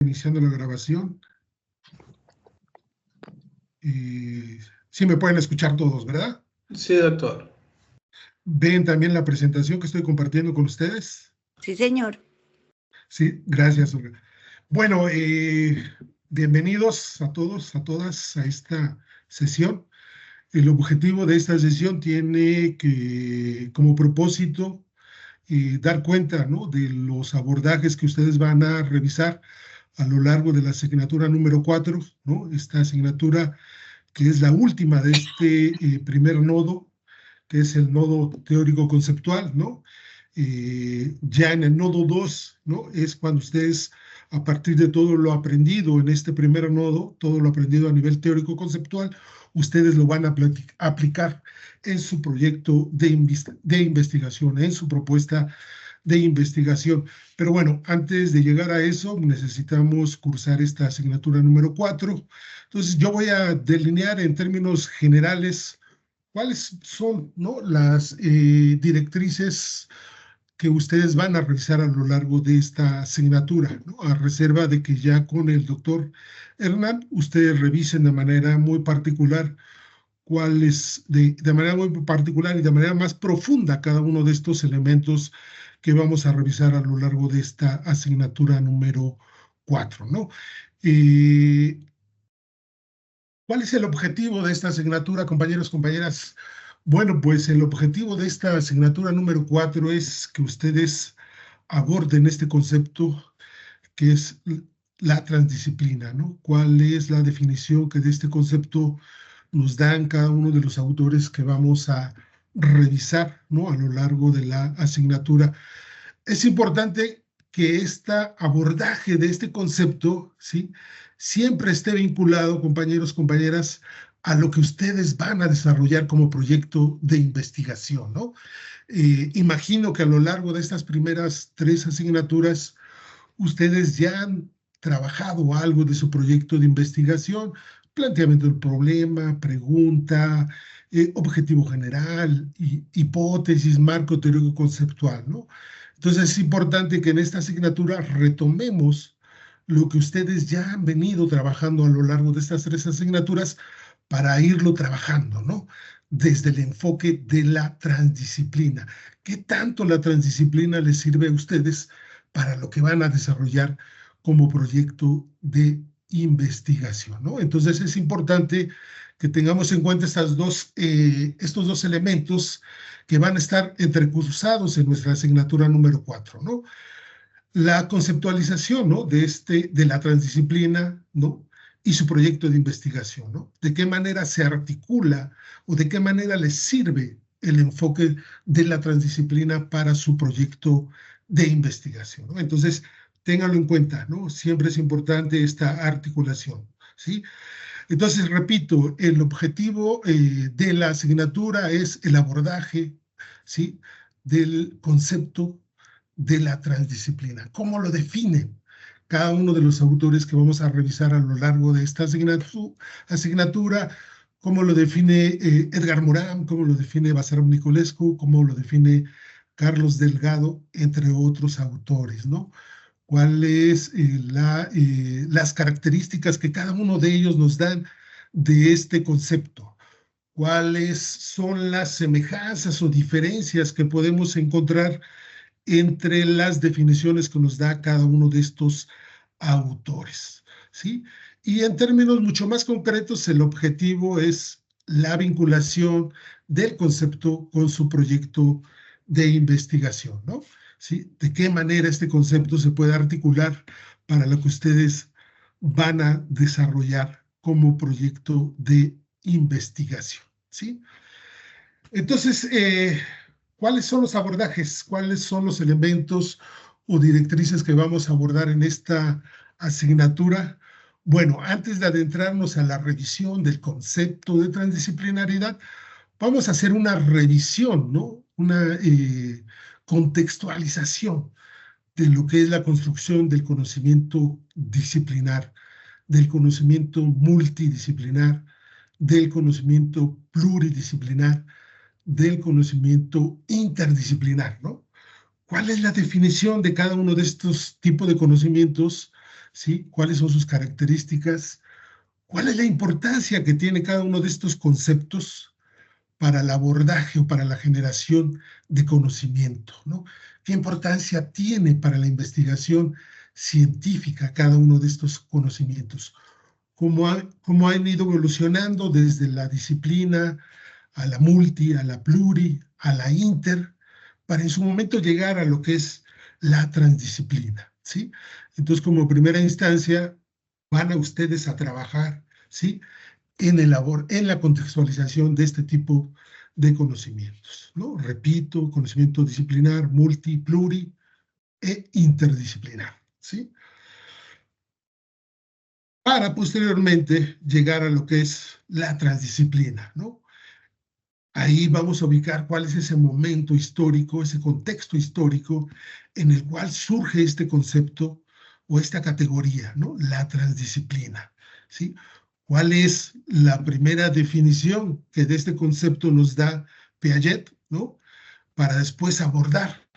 Iniciando la grabación. Sí me pueden escuchar todos, ¿verdad? Sí, doctor. ¿Ven también la presentación que estoy compartiendo con ustedes? Sí, señor. Sí, gracias, Olga. Bueno, bienvenidos a todos, a todas a esta sesión. El objetivo de esta sesión tiene como propósito dar cuenta, ¿no?, de los abordajes que ustedes van a revisar a lo largo de la asignatura número 4, ¿no? Esta asignatura que es la última de este primer nodo, que es el nodo teórico-conceptual, ¿no? Ya en el nodo 2, ¿no?, es cuando ustedes, a partir de todo lo aprendido en este primer nodo, todo lo aprendido a nivel teórico-conceptual, ustedes lo van a aplicar en su proyecto de investigación, en su propuesta de investigación. Pero bueno, antes de llegar a eso, necesitamos cursar esta asignatura número 4. Entonces, yo voy a delinear en términos generales cuáles son, ¿no?, las directrices que ustedes van a revisar a lo largo de esta asignatura, ¿no?, a reserva de que ya con el doctor Hernán, ustedes revisen de manera muy particular de manera muy particular y de manera más profunda cada uno de estos elementos que vamos a revisar a lo largo de esta asignatura número 4, ¿no? ¿Cuál es el objetivo de esta asignatura, compañeros, compañeras? Bueno, pues el objetivo de esta asignatura número 4 es que ustedes aborden este concepto que es la transdisciplina, ¿no? ¿Cuál es la definición que de este concepto nos dan cada uno de los autores que vamos a revisar, ¿no?, a lo largo de la asignatura? Es importante que este abordaje de este concepto, ¿sí?, siempre esté vinculado, compañeros, compañeras, a lo que ustedes van a desarrollar como proyecto de investigación, ¿no? Imagino que a lo largo de estas primeras 3 asignaturas, ustedes ya han trabajado algo de su proyecto de investigación, planteamiento del problema, pregunta, objetivo general, hipótesis, marco teórico conceptual, ¿no? Entonces es importante que en esta asignatura retomemos lo que ustedes ya han venido trabajando a lo largo de estas 3 asignaturas para irlo trabajando, ¿no?, desde el enfoque de la transdisciplina. ¿Qué tanto la transdisciplina les sirve a ustedes para lo que van a desarrollar como proyecto de investigación, ¿no? Entonces es importante que tengamos en cuenta estos dos elementos que van a estar entrecruzados en nuestra asignatura número 4, ¿no? La conceptualización, ¿no?, de la transdisciplina, ¿no?, y su proyecto de investigación, ¿no? De qué manera se articula o de qué manera les sirve el enfoque de la transdisciplina para su proyecto de investigación, ¿no? Entonces, ténganlo en cuenta, ¿no? Siempre es importante esta articulación, ¿sí? Entonces, repito, el objetivo de la asignatura es el abordaje, ¿sí?, del concepto de la transdisciplina. ¿Cómo lo definen cada uno de los autores que vamos a revisar a lo largo de esta asignatura? ¿Cómo lo define Edgar Morán? ¿Cómo lo define Basarab Nicolescu? ¿Cómo lo define Carlos Delgado? Entre otros autores, ¿no? ¿Cuáles las características que cada uno de ellos nos dan de este concepto? ¿Cuáles son las semejanzas o diferencias que podemos encontrar entre las definiciones que nos da cada uno de estos autores, ¿sí? Y en términos mucho más concretos, el objetivo es la vinculación del concepto con su proyecto de investigación, ¿no? ¿Sí? De qué manera este concepto se puede articular para lo que ustedes van a desarrollar como proyecto de investigación, ¿sí? Entonces, ¿cuáles son los abordajes? ¿Cuáles son los elementos o directrices que vamos a abordar en esta asignatura? Bueno, antes de adentrarnos a la revisión del concepto de transdisciplinaridad, vamos a hacer una revisión, ¿no?, una contextualización de lo que es la construcción del conocimiento disciplinar, del conocimiento multidisciplinar, del conocimiento pluridisciplinar, del conocimiento interdisciplinar, ¿no? ¿Cuál es la definición de cada uno de estos tipos de conocimientos ¿sí? ¿Cuáles son sus características? ¿Cuál es la importancia que tiene cada uno de estos conceptos para el abordaje o para la generación de conocimiento, ¿no? ¿Qué importancia tiene para la investigación científica cada uno de estos conocimientos? ¿Cómo han ido evolucionando desde la disciplina a la multi, a la pluri, a la inter, para en su momento llegar a lo que es la transdisciplina, ¿sí? Entonces, como primera instancia, van a ustedes a trabajar, ¿sí? En la contextualización de este tipo de conocimientos, ¿no? Repito, conocimiento disciplinar, multi, pluri e interdisciplinar, ¿sí? Para posteriormente llegar a lo que es la transdisciplina, ¿no? Ahí vamos a ubicar cuál es ese momento histórico, ese contexto histórico en el cual surge este concepto o esta categoría, ¿no? La transdisciplina, ¿sí? ¿Cuál es la primera definición que de este concepto nos da Piaget, ¿no? Para después abordar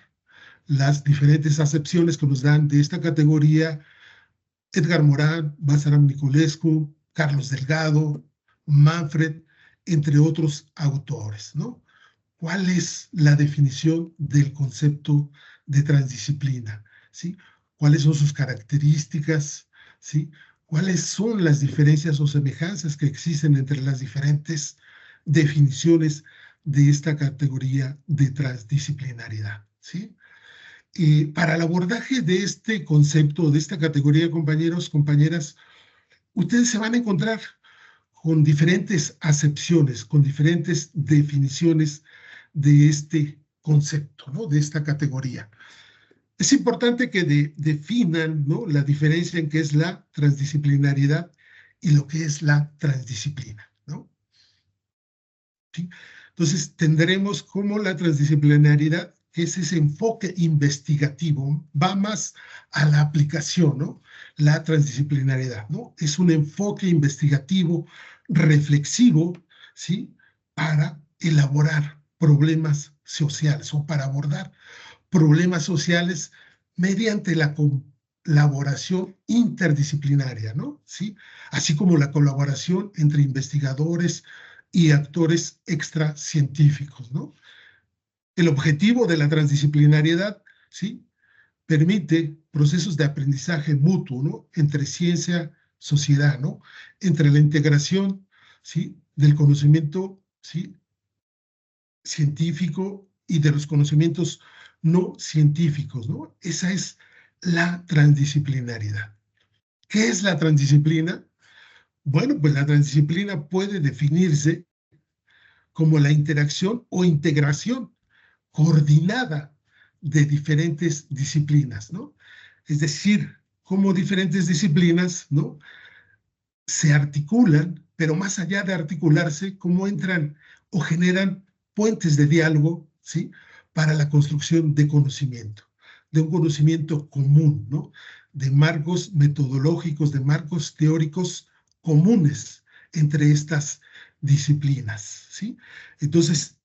las diferentes acepciones que nos dan de esta categoría Edgar Morán, Václav Niculescu, Carlos Delgado, Manfred, entre otros autores, ¿no? ¿Cuál es la definición del concepto de transdisciplina? ¿Sí? ¿Cuáles son sus características? ¿Sí? ¿Cuáles son las diferencias o semejanzas que existen entre las diferentes definiciones de esta categoría de transdisciplinariedad? ¿Sí? Y para el abordaje de este concepto, de esta categoría, compañeros, compañeras, ustedes se van a encontrar con diferentes acepciones, con diferentes definiciones de este concepto, ¿no? De esta categoría. Es importante que definan, ¿no? La diferencia en qué es la transdisciplinariedad y lo que es la transdisciplina, ¿no? ¿Sí? Entonces, tendremos como la transdisciplinariedad, que es ese enfoque investigativo, va más a la aplicación, ¿no? La transdisciplinariedad, ¿no? Es un enfoque investigativo, reflexivo, ¿sí? Para elaborar problemas sociales o para abordar problemas sociales mediante la colaboración interdisciplinaria, ¿no? ¿Sí? Así como la colaboración entre investigadores y actores extracientíficos, ¿no? El objetivo de la transdisciplinariedad, ¿sí? Permite procesos de aprendizaje mutuo, ¿no? Entre ciencia, sociedad, ¿no? Entre la integración, ¿sí? Del conocimiento, ¿sí? Científico y de los conocimientos no científicos, ¿no? Esa es la transdisciplinariedad. ¿Qué es la transdisciplina? Bueno, pues la transdisciplina puede definirse como la interacción o integración coordinada de diferentes disciplinas, ¿no? Es decir, cómo diferentes disciplinas, ¿no? Se articulan, pero más allá de articularse, cómo entran o generan puentes de diálogo, ¿sí? Para la construcción de conocimiento, de un conocimiento común, ¿no? De marcos metodológicos, de marcos teóricos comunes entre estas disciplinas, ¿sí? Entonces,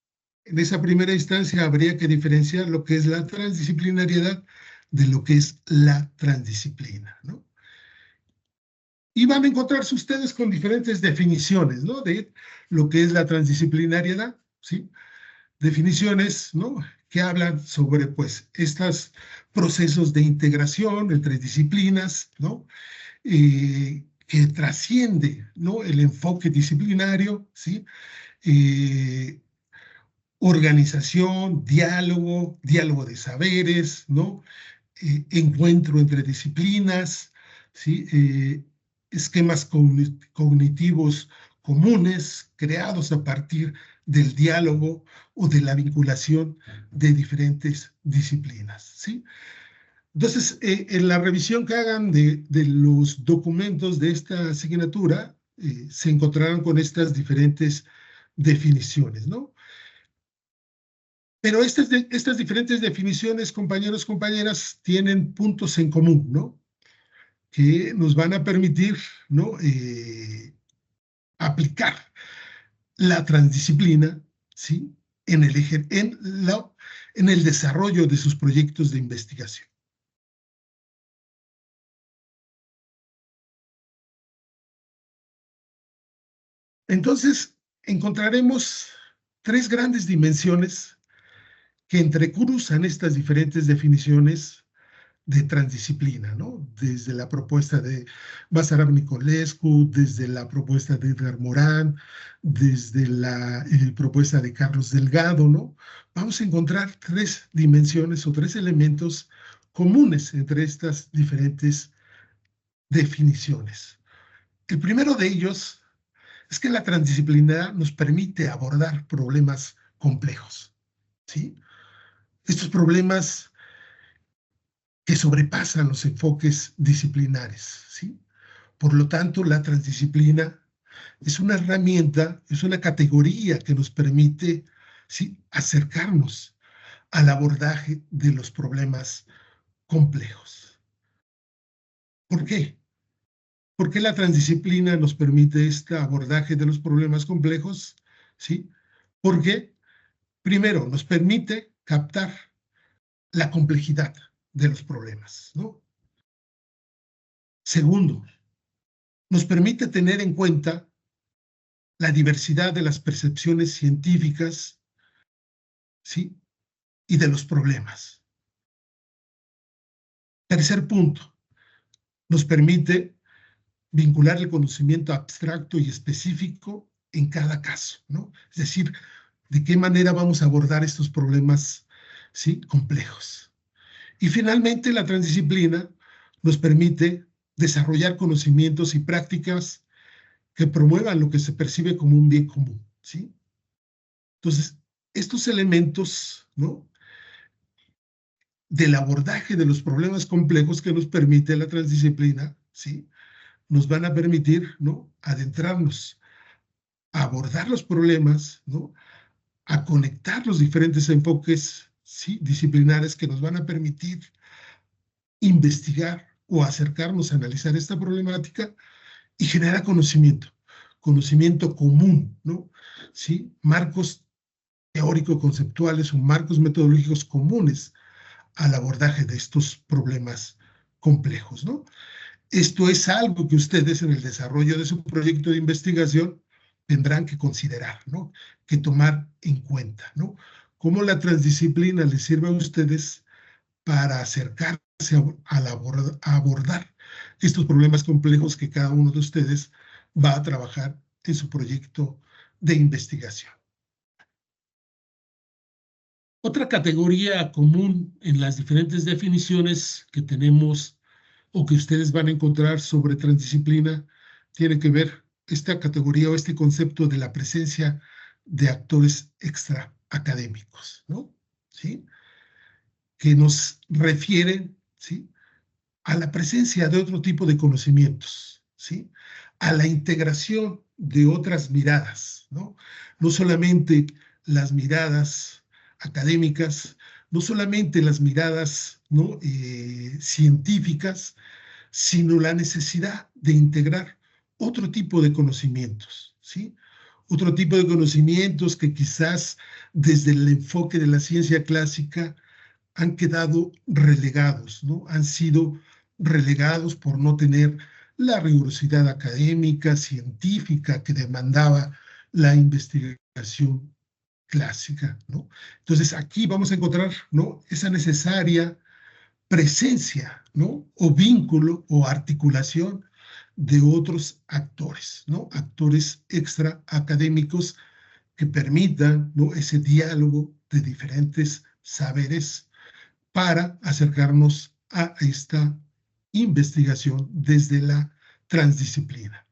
en esa primera instancia habría que diferenciar lo que es la transdisciplinariedad de lo que es la transdisciplina, ¿no? Y van a encontrarse ustedes con diferentes definiciones, ¿no? De lo que es la transdisciplinariedad, ¿sí? Definiciones, ¿no? Que hablan sobre, pues, estos procesos de integración entre disciplinas, ¿no? Que trasciende, ¿no? El enfoque disciplinario, ¿sí? Eh, Organización, diálogo, diálogo de saberes, ¿no? Encuentro entre disciplinas, ¿sí? Esquemas cognitivos comunes creados a partir del diálogo o de la vinculación de diferentes disciplinas, ¿sí? Entonces, en la revisión que hagan de los documentos de esta asignatura, se encontrarán con estas diferentes definiciones, ¿no? Pero estas diferentes definiciones, compañeros, compañeras, tienen puntos en común, ¿no? Que nos van a permitir, ¿no? Aplicar la transdisciplina, ¿sí? En el desarrollo de sus proyectos de investigación. Entonces, encontraremos tres grandes dimensiones que entrecruzan estas diferentes definiciones de transdisciplina, ¿no? Desde la propuesta de Basarab Nicolescu, desde la propuesta de Edgar Morán, desde la propuesta de Carlos Delgado, ¿no? Vamos a encontrar tres dimensiones o tres elementos comunes entre estas diferentes definiciones. El primero de ellos es que la transdisciplina nos permite abordar problemas complejos, ¿sí? Estos problemas que sobrepasan los enfoques disciplinares, ¿sí? Por lo tanto, la transdisciplina es una herramienta, es una categoría que nos permite, ¿sí?, acercarnos al abordaje de los problemas complejos. ¿Por qué? ¿Por qué la transdisciplina nos permite este abordaje de los problemas complejos? ¿Sí? Porque, primero, nos permite captar la complejidad de los problemas, ¿no? Segundo, nos permite tener en cuenta la diversidad de las percepciones científicas, ¿sí?, y de los problemas. Tercer punto, nos permite vincular el conocimiento abstracto y específico en cada caso, ¿no? Es decir, de qué manera vamos a abordar estos problemas, ¿sí?, complejos. Y finalmente, la transdisciplina nos permite desarrollar conocimientos y prácticas que promuevan lo que se percibe como un bien común, ¿sí? Entonces, estos elementos, ¿no?, del abordaje de los problemas complejos que nos permite la transdisciplina, ¿sí?, nos van a permitir, ¿no?, adentrarnos a abordar los problemas, ¿no?, a conectar los diferentes enfoques, ¿sí?, disciplinares que nos van a permitir investigar o acercarnos a analizar esta problemática y generar conocimiento común, ¿no? ¿Sí? Marcos teórico-conceptuales o marcos metodológicos comunes al abordaje de estos problemas complejos, ¿no? Esto es algo que ustedes en el desarrollo de su proyecto de investigación tendrán que considerar, ¿no?, que tomar en cuenta, ¿no? Cómo la transdisciplina les sirve a ustedes para acercarse a abordar estos problemas complejos que cada uno de ustedes va a trabajar en su proyecto de investigación. Otra categoría común en las diferentes definiciones que tenemos o que ustedes van a encontrar sobre transdisciplina tiene que ver esta categoría o este concepto de la presencia de actores extraacadémicos, ¿no? ¿Sí? Que nos refieren, ¿sí?, a la presencia de otro tipo de conocimientos, ¿sí?, a la integración de otras miradas, ¿no? No solamente las miradas académicas, no solamente las miradas, ¿no?, científicas, sino la necesidad de integrar otro tipo de conocimientos, ¿sí? Otro tipo de conocimientos que quizás desde el enfoque de la ciencia clásica han quedado relegados, ¿no? Han sido relegados por no tener la rigurosidad académica, científica que demandaba la investigación clásica, ¿no? Entonces aquí vamos a encontrar, ¿no?, esa necesaria presencia, ¿no?, o vínculo o articulación de otros actores, ¿no?, actores extraacadémicos que permitan, ¿no?, ese diálogo de diferentes saberes para acercarnos a esta investigación desde la transdisciplina.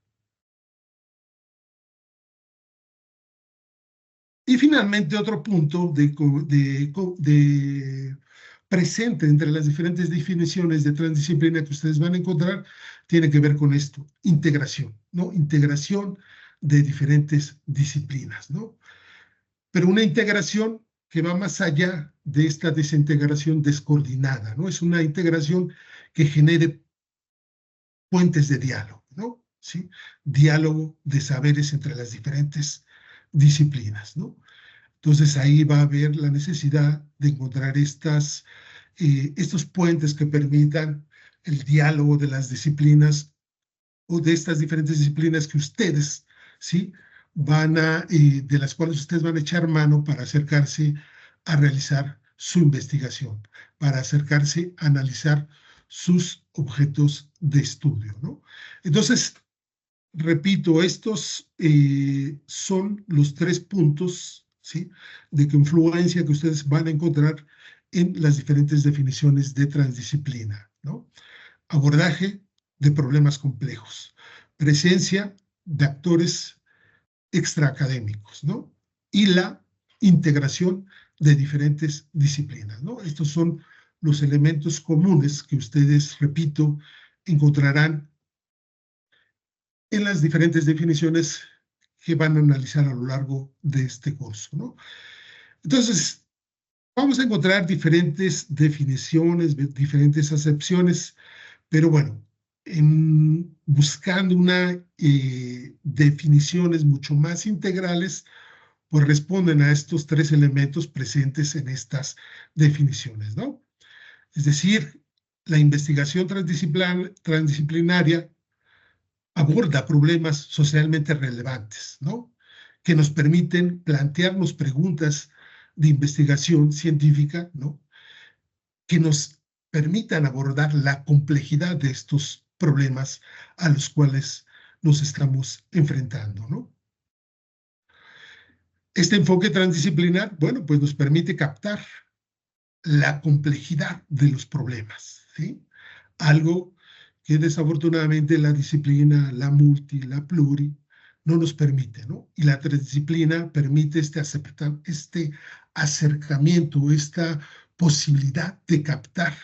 Y finalmente, otro punto presente entre las diferentes definiciones de transdisciplina que ustedes van a encontrar tiene que ver con esto, integración, ¿no? Integración de diferentes disciplinas, ¿no? Pero una integración que va más allá de esta desintegración descoordinada, ¿no? Es una integración que genere puentes de diálogo, ¿no? ¿Sí? Diálogo de saberes entre las diferentes disciplinas, ¿no? Entonces ahí va a haber la necesidad de encontrar estos puentes que permitan el diálogo de las disciplinas o de estas diferentes disciplinas que ustedes, ¿sí?, de las cuales ustedes van a echar mano para acercarse a realizar su investigación, para acercarse a analizar sus objetos de estudio, ¿no? Entonces, repito, estos son los 3 puntos, ¿sí?, de confluencia que ustedes van a encontrar en las diferentes definiciones de transdisciplina, ¿no? Abordaje de problemas complejos, presencia de actores extraacadémicos, ¿no? Y la integración de diferentes disciplinas, ¿no? Estos son los elementos comunes que ustedes, repito, encontrarán en las diferentes definiciones que van a analizar a lo largo de este curso, ¿no? Entonces, vamos a encontrar diferentes definiciones, diferentes acepciones, pero bueno, buscando definiciones mucho más integrales, pues responden a estos 3 elementos presentes en estas definiciones, ¿no? Es decir, la investigación transdisciplinaria aborda problemas socialmente relevantes, ¿no?, que nos permiten plantearnos preguntas de investigación científica, ¿no?, que nos permitan abordar la complejidad de estos problemas a los cuales nos estamos enfrentando, ¿no? Este enfoque transdisciplinar, bueno, pues nos permite captar la complejidad de los problemas, ¿sí? Algo que desafortunadamente la disciplina, la multi, la pluri, no nos permite, ¿no? Y la transdisciplina permite este acercamiento, esta posibilidad de captar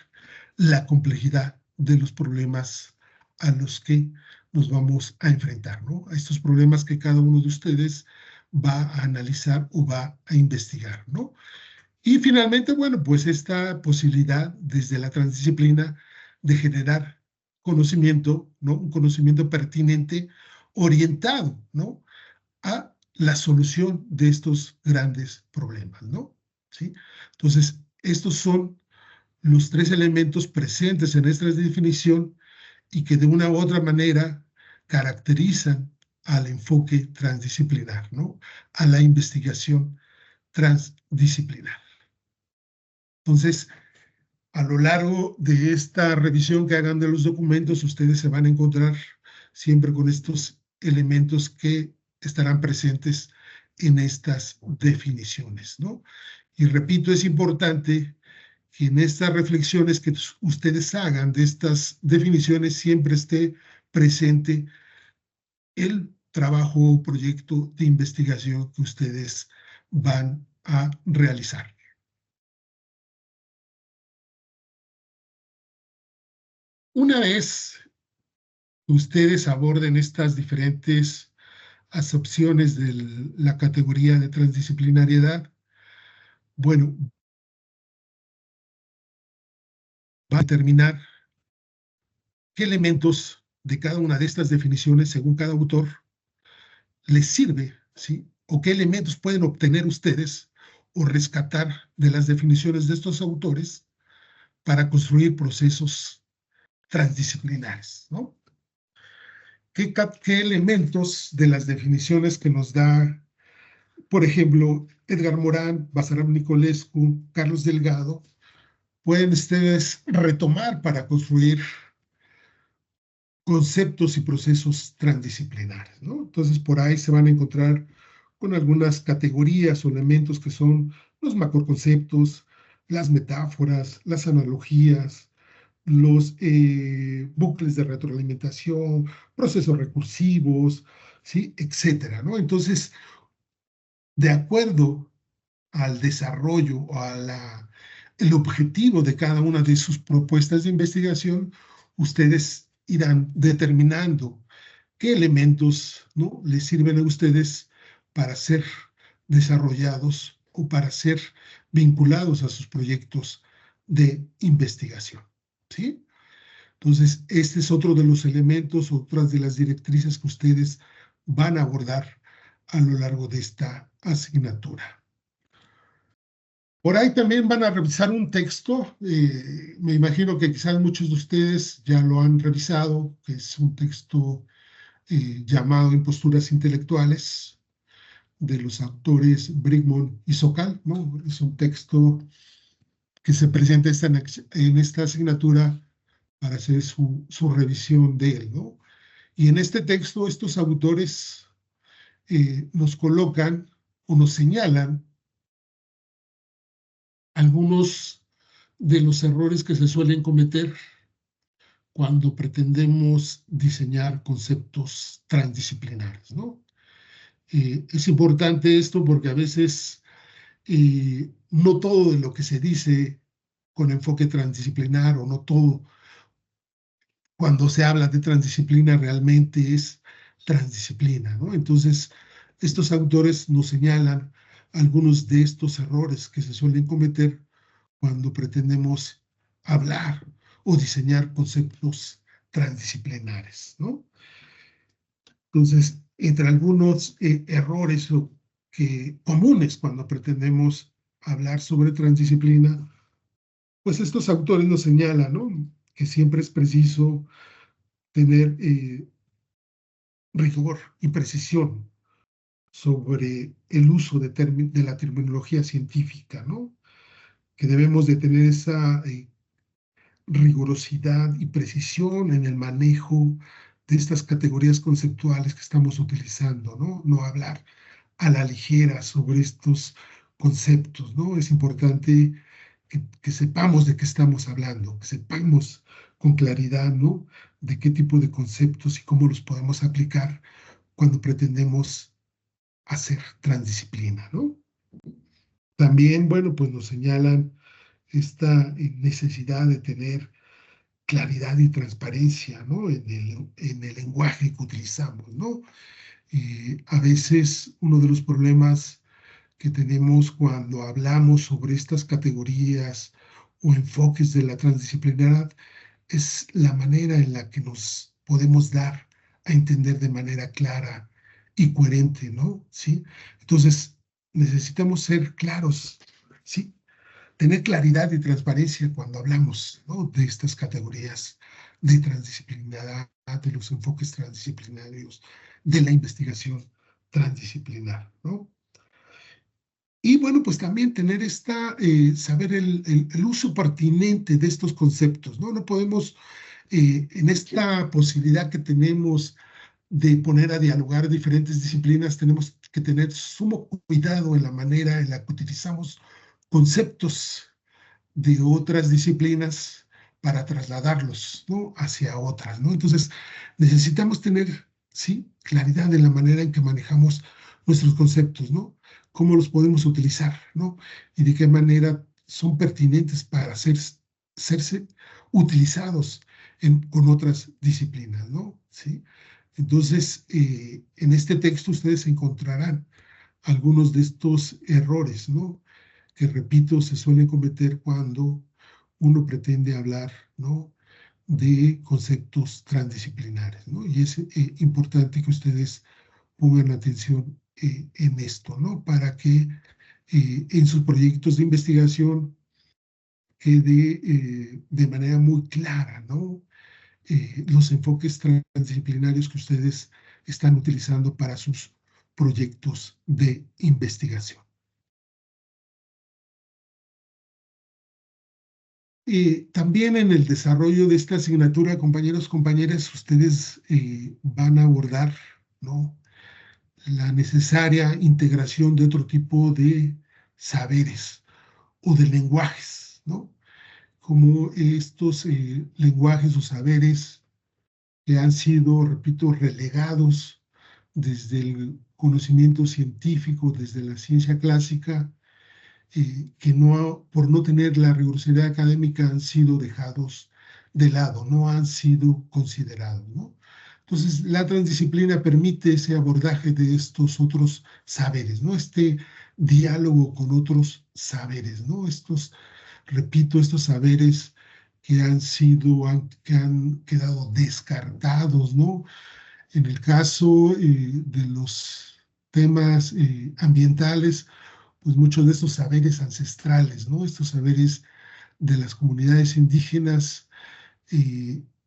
la complejidad de los problemas a los que nos vamos a enfrentar, ¿no? A estos problemas que cada uno de ustedes va a analizar o va a investigar, ¿no? Y finalmente, bueno, pues esta posibilidad desde la transdisciplina de generar conocimiento, ¿no? Un conocimiento pertinente, orientado, ¿no?, a la solución de estos grandes problemas, ¿no? ¿Sí? Entonces, estos son los 3 elementos presentes en esta definición y que de una u otra manera caracterizan al enfoque transdisciplinar, ¿no?, a la investigación transdisciplinar. Entonces, a lo largo de esta revisión que hagan de los documentos, ustedes se van a encontrar siempre con estos elementos que estarán presentes en estas definiciones, ¿no? Y repito, es importante que en estas reflexiones que ustedes hagan de estas definiciones siempre esté presente el trabajo o proyecto de investigación que ustedes van a realizar. Una vez ustedes aborden estas diferentes acepciones de la categoría de transdisciplinariedad, bueno, va a determinar qué elementos de cada una de estas definiciones, según cada autor, les sirve, ¿sí?, o qué elementos pueden obtener ustedes o rescatar de las definiciones de estos autores para construir procesos transdisciplinares, ¿no? ¿Qué elementos de las definiciones que nos da, por ejemplo, Edgar Morán, Basarab Nicolescu, Carlos Delgado, pueden ustedes retomar para construir conceptos y procesos transdisciplinares, ¿no? Entonces, por ahí se van a encontrar con algunas categorías o elementos que son los macroconceptos, las metáforas, las analogías, los bucles de retroalimentación, procesos recursivos, ¿sí?, etcétera, ¿no? Entonces, de acuerdo al desarrollo o el objetivo de cada una de sus propuestas de investigación, ustedes irán determinando qué elementos, ¿no?, les sirven a ustedes para ser desarrollados o para ser vinculados a sus proyectos de investigación, ¿sí? Entonces, este es otro de los elementos, otras de las directrices que ustedes van a abordar a lo largo de esta asignatura. Por ahí también van a revisar un texto, me imagino que quizás muchos de ustedes ya lo han revisado, que es un texto llamado Imposturas Intelectuales, de los autores Brigmont y Sokal, ¿no? Es un texto que se presenta en esta asignatura para hacer su revisión de él, ¿no? Y en este texto estos autores nos colocan o nos señalan algunos de los errores que se suelen cometer cuando pretendemos diseñar conceptos transdisciplinares, ¿no? Es importante esto porque a veces no todo de lo que se dice con enfoque transdisciplinar o no todo cuando se habla de transdisciplina realmente es transdisciplina, ¿no? Entonces, estos autores nos señalan algunos de estos errores que se suelen cometer cuando pretendemos hablar o diseñar conceptos transdisciplinares, ¿no? Entonces, entre algunos errores comunes cuando pretendemos hablar sobre transdisciplina, pues estos autores nos señalan, ¿no? Que siempre es preciso tener rigor y precisión sobre el uso de la terminología científica, ¿no? Que debemos de tener esa rigurosidad y precisión en el manejo de estas categorías conceptuales que estamos utilizando, ¿no? No hablar a la ligera sobre estos conceptos, ¿no? Es importante que sepamos de qué estamos hablando, que sepamos con claridad, ¿no? De qué tipo de conceptos y cómo los podemos aplicar cuando pretendemos hacer transdisciplina, ¿no? También, bueno, pues nos señalan esta necesidad de tener claridad y transparencia, ¿no? En el lenguaje que utilizamos, ¿no? A veces uno de los problemas que tenemos cuando hablamos sobre estas categorías o enfoques de la transdisciplinaridad es la manera en la que nos podemos dar a entender de manera clara y coherente, ¿no? ¿Sí? Entonces, necesitamos ser claros, ¿sí? Tener claridad y transparencia cuando hablamos, ¿no? De estas categorías de transdisciplinaridad, de los enfoques transdisciplinarios, de la investigación transdisciplinar, ¿no? Y bueno, pues también tener saber el uso pertinente de estos conceptos, ¿no? No podemos, en esta posibilidad que tenemos de poner a dialogar diferentes disciplinas, tenemos que tener sumo cuidado en la manera en la que utilizamos conceptos de otras disciplinas para trasladarlos, ¿no? Hacia otras, ¿no? Entonces, necesitamos tener, sí, claridad en la manera en que manejamos nuestros conceptos, ¿no? Cómo los podemos utilizar, ¿no? Y de qué manera son pertinentes para serse utilizados con otras disciplinas, ¿no? ¿Sí? Entonces, en este texto ustedes encontrarán algunos de estos errores, ¿no? Que, repito, se suelen cometer cuando uno pretende hablar, ¿no? De conceptos transdisciplinares, ¿no? Y es importante que ustedes pongan atención en esto, ¿no? Para que en sus proyectos de investigación quede de manera muy clara, ¿no? Los enfoques transdisciplinarios que ustedes están utilizando para sus proyectos de investigación. También en el desarrollo de esta asignatura, compañeros, compañeras, ustedes van a abordar, ¿no? La necesaria integración de otro tipo de saberes o de lenguajes, ¿no? Como estos lenguajes o saberes que han sido, repito, relegados desde el conocimiento científico, desde la ciencia clásica, que no, por no tener la rigurosidad académica han sido dejados de lado, no han sido considerados, ¿no? Entonces, la transdisciplina permite ese abordaje de estos otros saberes, ¿no? Este diálogo con otros saberes, ¿no? Repito, estos saberes que han quedado descartados, ¿no? En el caso de los temas ambientales, pues muchos de estos saberes ancestrales, ¿no? Estos saberes de las comunidades indígenas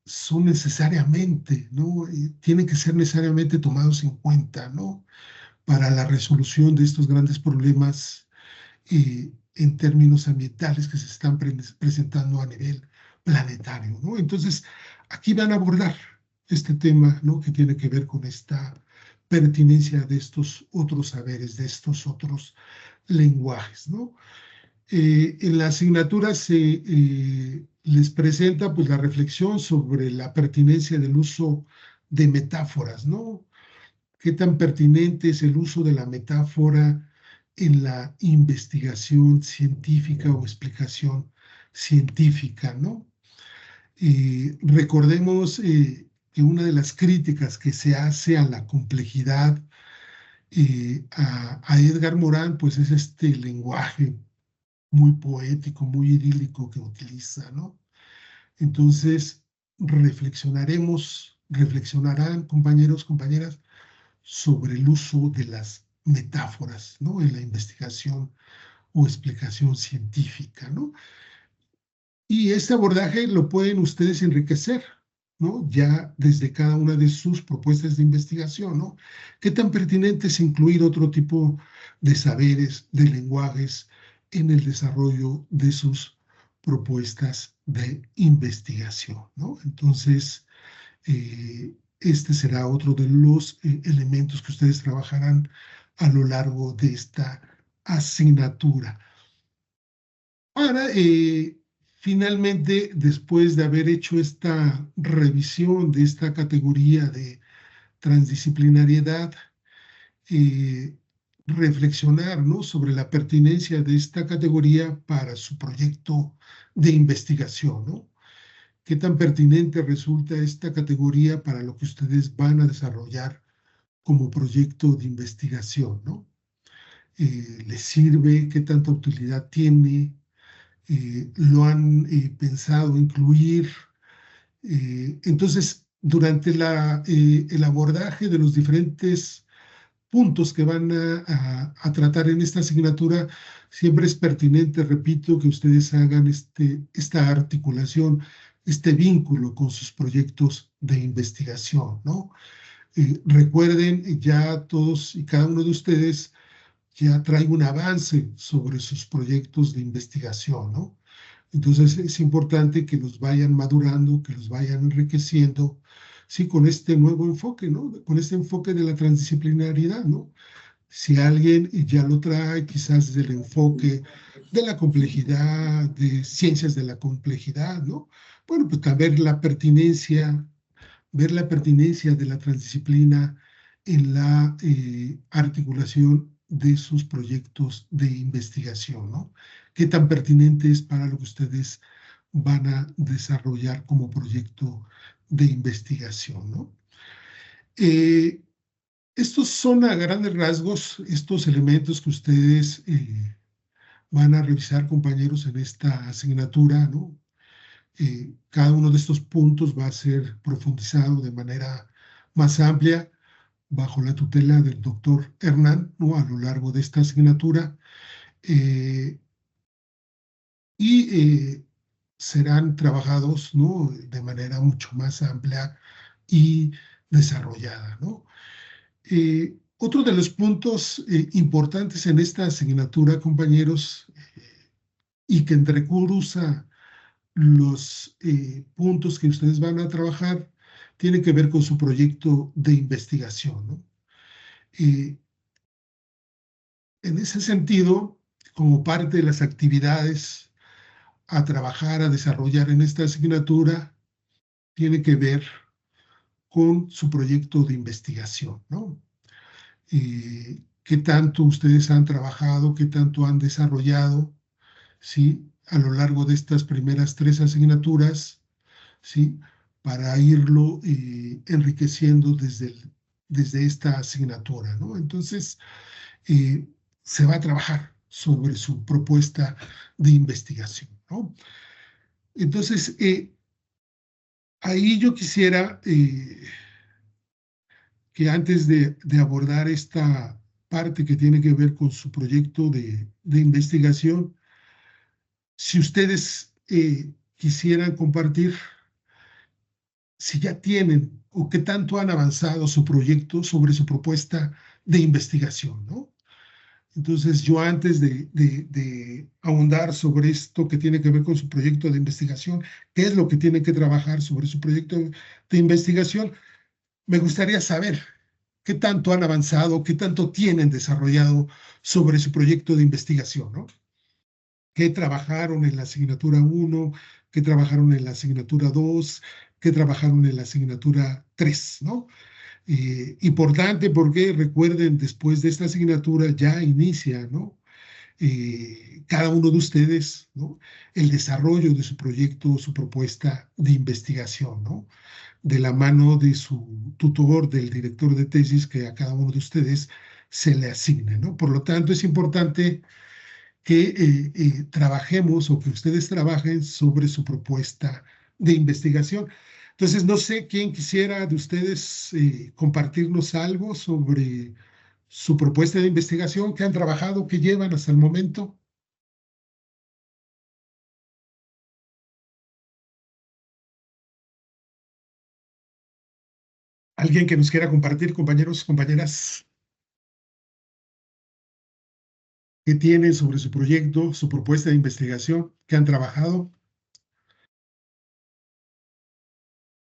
son necesariamente, ¿no? Tienen que ser necesariamente tomados en cuenta, ¿no? para la resolución de estos grandes problemas en términos ambientales que se están presentando a nivel planetario, ¿no? Entonces, aquí van a abordar este tema, ¿no? Que tiene que ver con esta pertinencia de estos otros saberes, de estos otros lenguajes, ¿no? En la asignatura se les presenta pues la reflexión sobre la pertinencia del uso de metáforas, ¿no? ¿Qué tan pertinente es el uso de la metáfora en la investigación científica o explicación científica, ¿no? Recordemos que una de las críticas que se hace a la complejidad a Edgar Morin, pues es este lenguaje muy poético, muy idílico que utiliza, ¿no? Entonces, reflexionarán compañeros, compañeras, sobre el uso de las metáforas, ¿no? En la investigación o explicación científica, ¿no? Y este abordaje lo pueden ustedes enriquecer, ¿no? Ya desde cada una de sus propuestas de investigación, ¿no? ¿Qué tan pertinente es incluir otro tipo de saberes, de lenguajes en el desarrollo de sus propuestas de investigación, ¿no? Entonces, este será otro de los elementos que ustedes trabajarán a lo largo de esta asignatura. Ahora, finalmente, después de haber hecho esta revisión de esta categoría de transdisciplinariedad, eh, reflexionar, ¿no? Sobre la pertinencia de esta categoría para su proyecto de investigación, ¿no? ¿Qué tan pertinente resulta esta categoría para lo que ustedes van a desarrollar como proyecto de investigación, ¿no? ¿Les sirve? ¿Qué tanta utilidad tiene? ¿Lo han pensado incluir? Entonces, durante el abordaje de los diferentes puntos que van a tratar en esta asignatura, siempre es pertinente, repito, que ustedes hagan esta articulación, este vínculo con sus proyectos de investigación, ¿no? Recuerden, ya todos y cada uno de ustedes ya trae un avance sobre sus proyectos de investigación, ¿no? Entonces es importante que los vayan madurando, que los vayan enriqueciendo, sí, con este nuevo enfoque, ¿no? Con este enfoque de la transdisciplinaridad, ¿no? Si alguien ya lo trae, quizás desde el enfoque de la complejidad, de ciencias de la complejidad, ¿no? Bueno, pues también ver la pertinencia de la transdisciplina en la articulación de sus proyectos de investigación, ¿no? ¿Qué tan pertinente es para lo que ustedes van a desarrollar como proyecto de investigación, ¿no? Eh, Estos son a grandes rasgos estos elementos que ustedes van a revisar, compañeros, en esta asignatura, ¿no? Cada uno de estos puntos va a ser profundizado de manera más amplia bajo la tutela del doctor Hernán, ¿no? A lo largo de esta asignatura eh, y serán trabajados, ¿no? De manera mucho más amplia y desarrollada, ¿no? Otro de los puntos importantes en esta asignatura, compañeros, y que entrecruza los puntos que ustedes van a trabajar, tiene que ver con su proyecto de investigación, ¿no? Eh, en ese sentido, como parte de las actividades a trabajar, a desarrollar en esta asignatura, tiene que ver con su proyecto de investigación, ¿no? ¿Qué tanto ustedes han trabajado, qué tanto han desarrollado, ¿sí? A lo largo de estas primeras tres asignaturas, ¿sí? Para irlo enriqueciendo desde esta asignatura, ¿no? Entonces, eh, se va a trabajar sobre su propuesta de investigación, ¿no? Entonces, ahí yo quisiera que antes de abordar esta parte que tiene que ver con su proyecto de investigación, si ustedes quisieran compartir si ya tienen o qué tanto han avanzado su proyecto sobre su propuesta de investigación, ¿no? Entonces, yo antes de ahondar sobre esto que tiene que ver con su proyecto de investigación, qué es lo que tiene que trabajar sobre su proyecto de investigación, me gustaría saber qué tanto han avanzado, qué tanto tienen desarrollado sobre su proyecto de investigación, ¿no? ¿Qué trabajaron en la asignatura uno, qué trabajaron en la asignatura 2, qué trabajaron en la asignatura 3, ¿no? Importante porque recuerden, después de esta asignatura ya inicia, ¿no? Cada uno de ustedes, ¿no? El desarrollo de su proyecto, su propuesta de investigación, ¿no? De la mano de su tutor, del director de tesis que a cada uno de ustedes se le asigne, ¿no? Por lo tanto, es importante que trabajemos o que ustedes trabajen sobre su propuesta de investigación. Entonces, no sé quién quisiera de ustedes compartirnos algo sobre su propuesta de investigación, qué han trabajado, qué llevan hasta el momento. ¿Alguien que nos quiera compartir, compañeros, compañeras, qué tienen sobre su proyecto, su propuesta de investigación, qué han trabajado?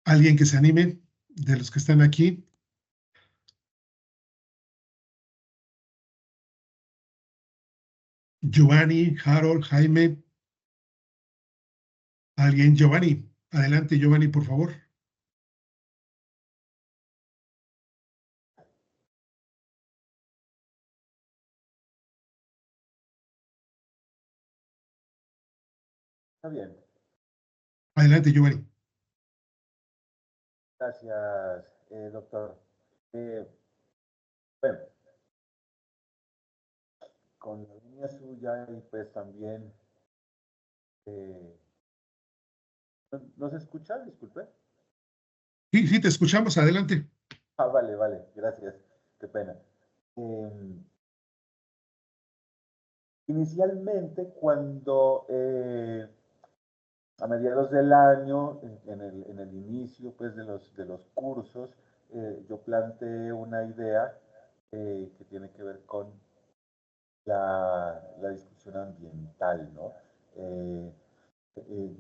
¿Alguien que se anime de los que están aquí? Giovanni, Harold, Jaime, alguien, Giovanni. Adelante, Giovanni, por favor. Está bien, Adelante, Giovanni. gracias, doctor. Eh, bueno, con la línea suya y pues también, eh, ¿no se escucha? Disculpe. Sí, sí, te escuchamos, adelante. Ah, vale, vale, gracias, qué pena. Eh, Inicialmente, cuando a mediados del año, en el inicio pues, de los cursos, yo planteé una idea que tiene que ver con la discusión ambiental, ¿no? Eh, eh,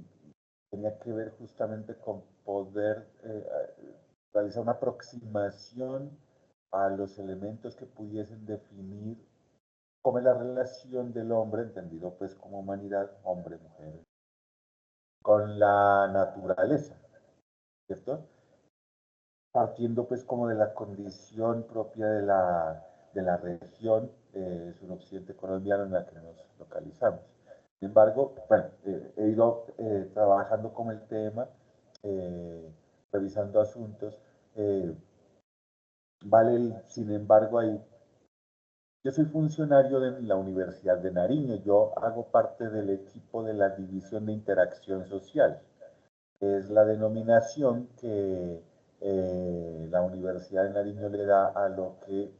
Tenía que ver justamente con poder realizar una aproximación a los elementos que pudiesen definir cómo es la relación del hombre, entendido pues como humanidad, hombre, mujer, con la naturaleza, ¿cierto? Partiendo pues como de la condición propia de la región suroccidente colombiana en la que nos localizamos. Sin embargo, bueno, he ido trabajando con el tema, eh, revisando asuntos. eh, Sin embargo, yo soy funcionario de la Universidad de Nariño, yo hago parte del equipo de la División de Interacción Social. Es la denominación que la Universidad de Nariño le da a lo que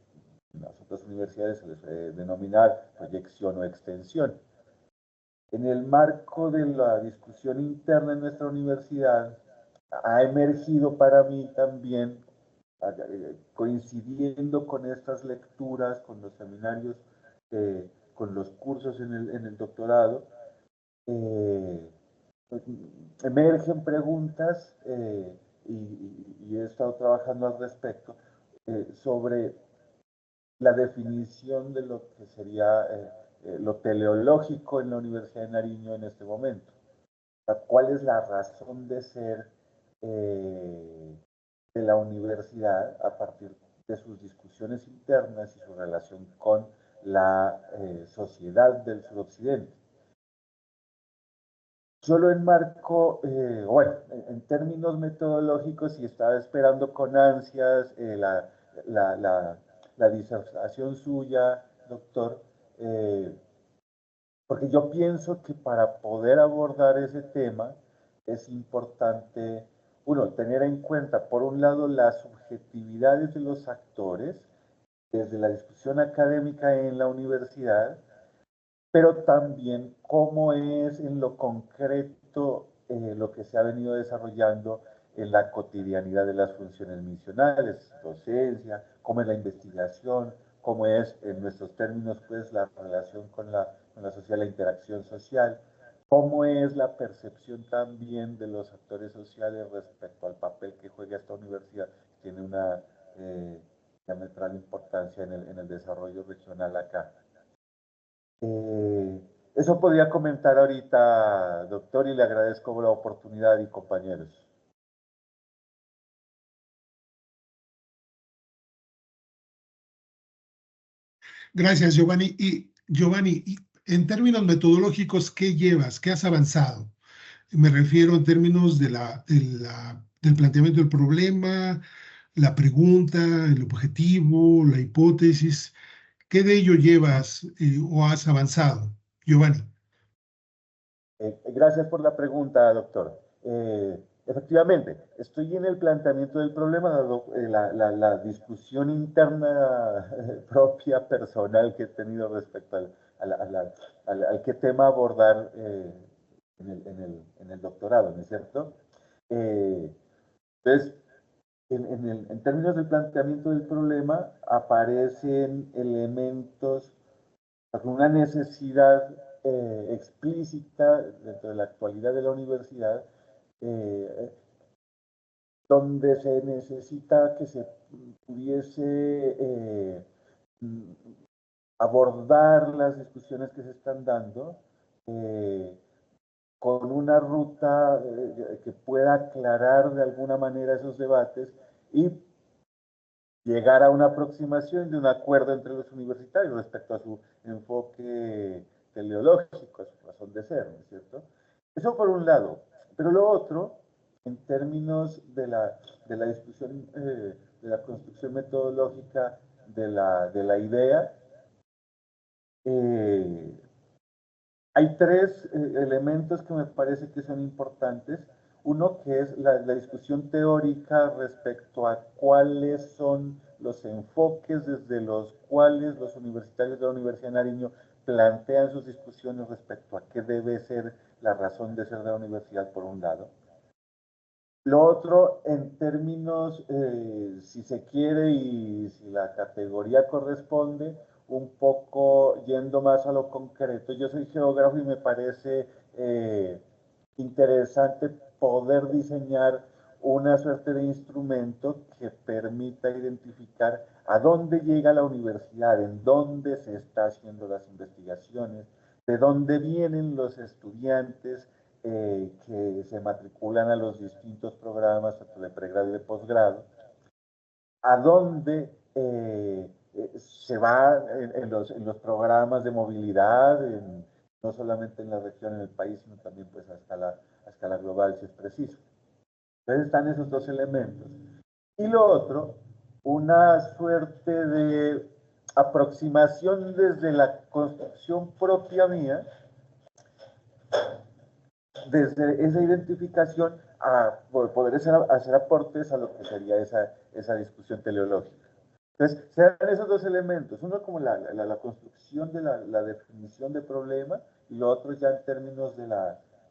en las otras universidades se les suele denominar proyección o extensión. En el marco de la discusión interna en nuestra universidad, ha emergido para mí también, coincidiendo con estas lecturas, con los seminarios, con los cursos en el doctorado, eh, emergen preguntas y he estado trabajando al respecto sobre la definición de lo que sería lo teleológico en la Universidad de Nariño en este momento. O sea, ¿cuál es la razón de ser eh, de la universidad a partir de sus discusiones internas y su relación con la sociedad del suroccidente? Yo lo enmarco, bueno, en términos metodológicos y estaba esperando con ansias la, la, la disertación suya, doctor, eh, porque yo pienso que para poder abordar ese tema es importante, uno, tener en cuenta, por un lado, las subjetividades de los actores, desde la discusión académica en la universidad, pero también cómo es en lo concreto lo que se ha venido desarrollando en la cotidianidad de las funciones misionales, docencia, cómo es la investigación, cómo es, en nuestros términos, pues, la relación con la sociedad, la interacción social, cómo es la percepción también de los actores sociales respecto al papel que juega esta universidad, tiene una diametral importancia en el desarrollo regional acá. Eso podría comentar ahorita, doctor, y le agradezco la oportunidad y compañeros. Gracias, Giovanni. Y Giovanni, en términos metodológicos, ¿qué llevas? ¿Qué has avanzado? Me refiero en términos del planteamiento del problema, la pregunta, el objetivo, la hipótesis. ¿Qué de ello llevas o has avanzado, Giovanni? Gracias por la pregunta, doctor. Efectivamente, estoy en el planteamiento del problema, dado la discusión interna propia, personal que he tenido respecto al qué tema abordar en el doctorado, ¿no es cierto? Entonces, en términos del planteamiento del problema, aparecen elementos, una necesidad explícita dentro de la actualidad de la universidad, eh, donde se necesita que se pudiese abordar las discusiones que se están dando con una ruta que pueda aclarar de alguna manera esos debates y llegar a una aproximación de un acuerdo entre los universitarios respecto a su enfoque teleológico, a su razón de ser, ¿no es cierto? Eso por un lado. Pero lo otro, en términos de la discusión, de la construcción metodológica de la idea, eh, hay tres elementos que me parece que son importantes. Uno que es la discusión teórica respecto a cuáles son los enfoques desde los cuales los universitarios de la Universidad de Nariño plantean sus discusiones respecto a qué debe ser la razón de ser de la universidad, por un lado. Lo otro, en términos, si se quiere y si la categoría corresponde, un poco yendo más a lo concreto. Yo soy geógrafo y me parece interesante poder diseñar una suerte de instrumento que permita identificar a dónde llega la universidad, en dónde se están haciendo las investigaciones, de dónde vienen los estudiantes que se matriculan a los distintos programas, tanto de pregrado y de posgrado, a dónde se va en los programas de movilidad, no solamente en la región, en el país, sino también pues a escala global, si es preciso. Entonces están esos dos elementos. Y lo otro, una suerte de aproximación desde la construcción propia mía, desde esa identificación a poder hacer aportes a lo que sería esa discusión teleológica. Entonces, se dan esos dos elementos, uno como la construcción de la definición de problema y lo otro ya en términos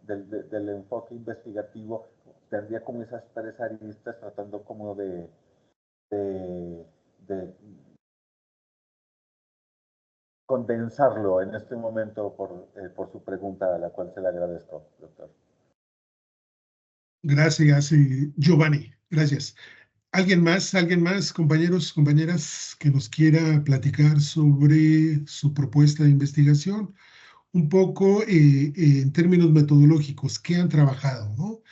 del enfoque investigativo, tendría como esas tres aristas tratando como de, de condensarlo en este momento por su pregunta, a la cual se le agradezco, doctor. Gracias, Giovanni. Gracias. Alguien más, compañeros, compañeras, que nos quiera platicar sobre su propuesta de investigación? Un poco en términos metodológicos, ¿qué han trabajado, no?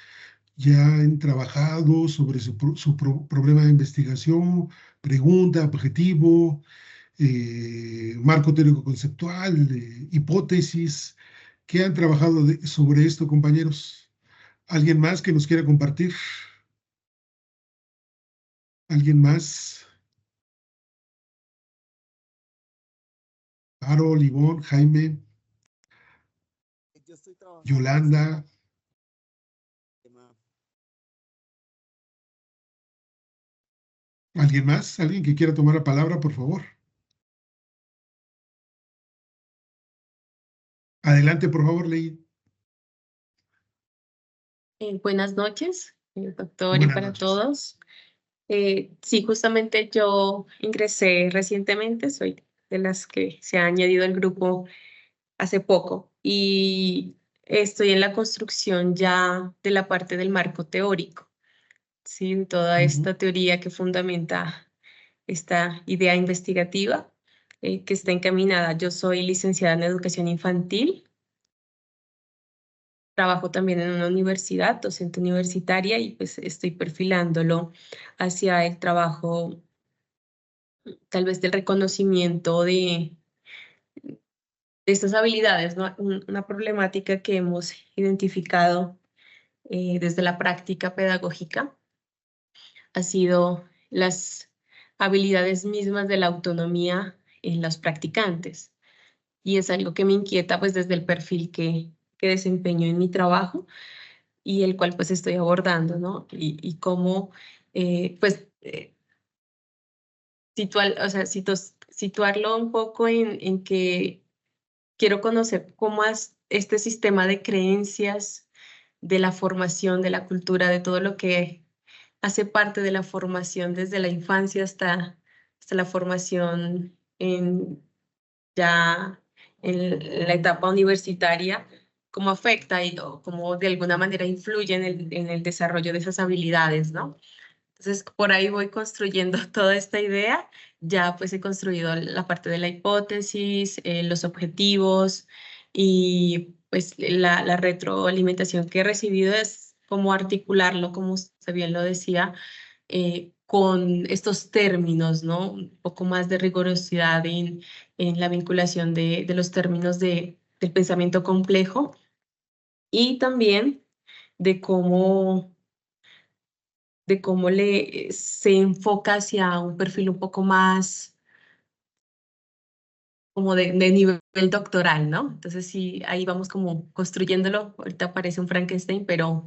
Ya han trabajado sobre su problema de investigación, pregunta, objetivo, marco teórico conceptual, hipótesis. ¿Qué han trabajado sobre esto, compañeros? ¿Alguien más que nos quiera compartir? ¿Alguien más? Carol, Ivonne, Jaime, Yo estoy trabajando en este Yolanda. tema. ¿Alguien más? ¿Alguien que quiera tomar la palabra, por favor? Adelante, por favor, Ley. Buenas noches. doctor, y Buenas para noches. todos. Sí, justamente yo ingresé recientemente, soy de las que se ha añadido al grupo hace poco y estoy en la construcción ya de la parte del marco teórico, ¿sí? Toda esta teoría que fundamenta esta idea investigativa que está encaminada. Yo soy licenciada en educación infantil. Trabajo también en una universidad, docente universitaria, y pues estoy perfilándolo hacia el trabajo, tal vez del reconocimiento de estas habilidades, ¿no? Una problemática que hemos identificado desde la práctica pedagógica ha sido las habilidades mismas de la autonomía en los practicantes. Y es algo que me inquieta pues desde el perfil que desempeño en mi trabajo y el cual pues estoy abordando, ¿no? Y cómo, pues, o sea, situarlo un poco en que quiero conocer cómo es este sistema de creencias, de la formación, de la cultura, de todo lo que hace parte de la formación desde la infancia hasta la formación ya en la etapa universitaria, cómo afecta y cómo de alguna manera influye en el desarrollo de esas habilidades, ¿no? Entonces, por ahí voy construyendo toda esta idea. Ya pues he construido la parte de la hipótesis, los objetivos y pues la retroalimentación que he recibido es cómo articularlo, como usted bien lo decía, con estos términos, ¿no? Un poco más de rigurosidad en la vinculación de los términos del pensamiento complejo y también de cómo se enfoca hacia un perfil un poco más como de nivel doctoral, ¿no? Entonces sí, ahí vamos como construyéndolo. Ahorita parece un Frankenstein, pero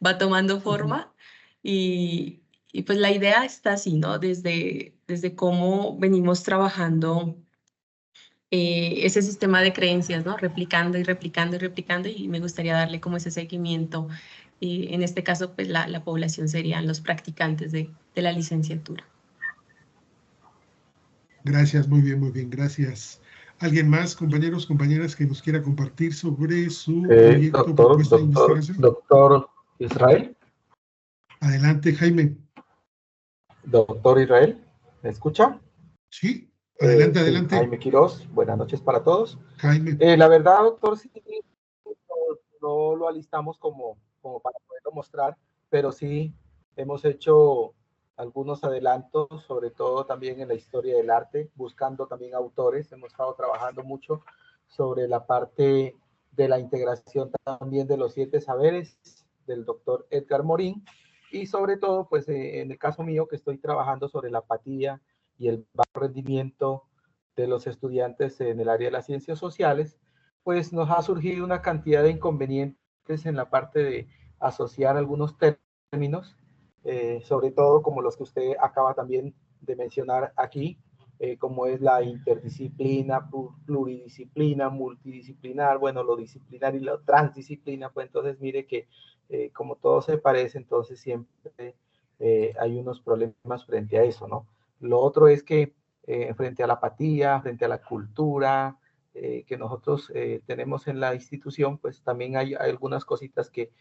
va tomando forma y pues la idea está así, ¿no? Desde cómo venimos trabajando ese sistema de creencias, ¿no? Replicando y replicando y replicando y me gustaría darle como ese seguimiento. Y en este caso, pues la población serían los practicantes de la licenciatura. Gracias, muy bien, gracias. ¿Alguien más, compañeros, compañeras, que nos quiera compartir sobre su proyecto, propuesta de investigación? Doctor Israel. Adelante, Jaime. Doctor Israel, ¿me escucha? Sí, adelante, Sí, adelante. Jaime Quiroz, buenas noches para todos. Jaime. La verdad, doctor, sí, no lo alistamos como para poderlo mostrar, pero sí hemos hecho algunos adelantos, sobre todo también en la historia del arte, buscando también autores. Hemos estado trabajando mucho sobre la parte de la integración también de los 7 saberes del doctor Edgar Morin y sobre todo, pues en el caso mío que estoy trabajando sobre la apatía y el bajo rendimiento de los estudiantes en el área de las ciencias sociales, pues nos ha surgido una cantidad de inconvenientes en la parte de asociar algunos términos, sobre todo como los que usted acaba también de mencionar aquí, como es la interdisciplina, pluridisciplina, multidisciplinar, bueno, lo disciplinar y lo transdisciplina, pues entonces mire que como todo se parece, entonces siempre hay unos problemas frente a eso, ¿no? Lo otro es que frente a la apatía, frente a la cultura, que nosotros tenemos en la institución, pues también hay algunas cositas que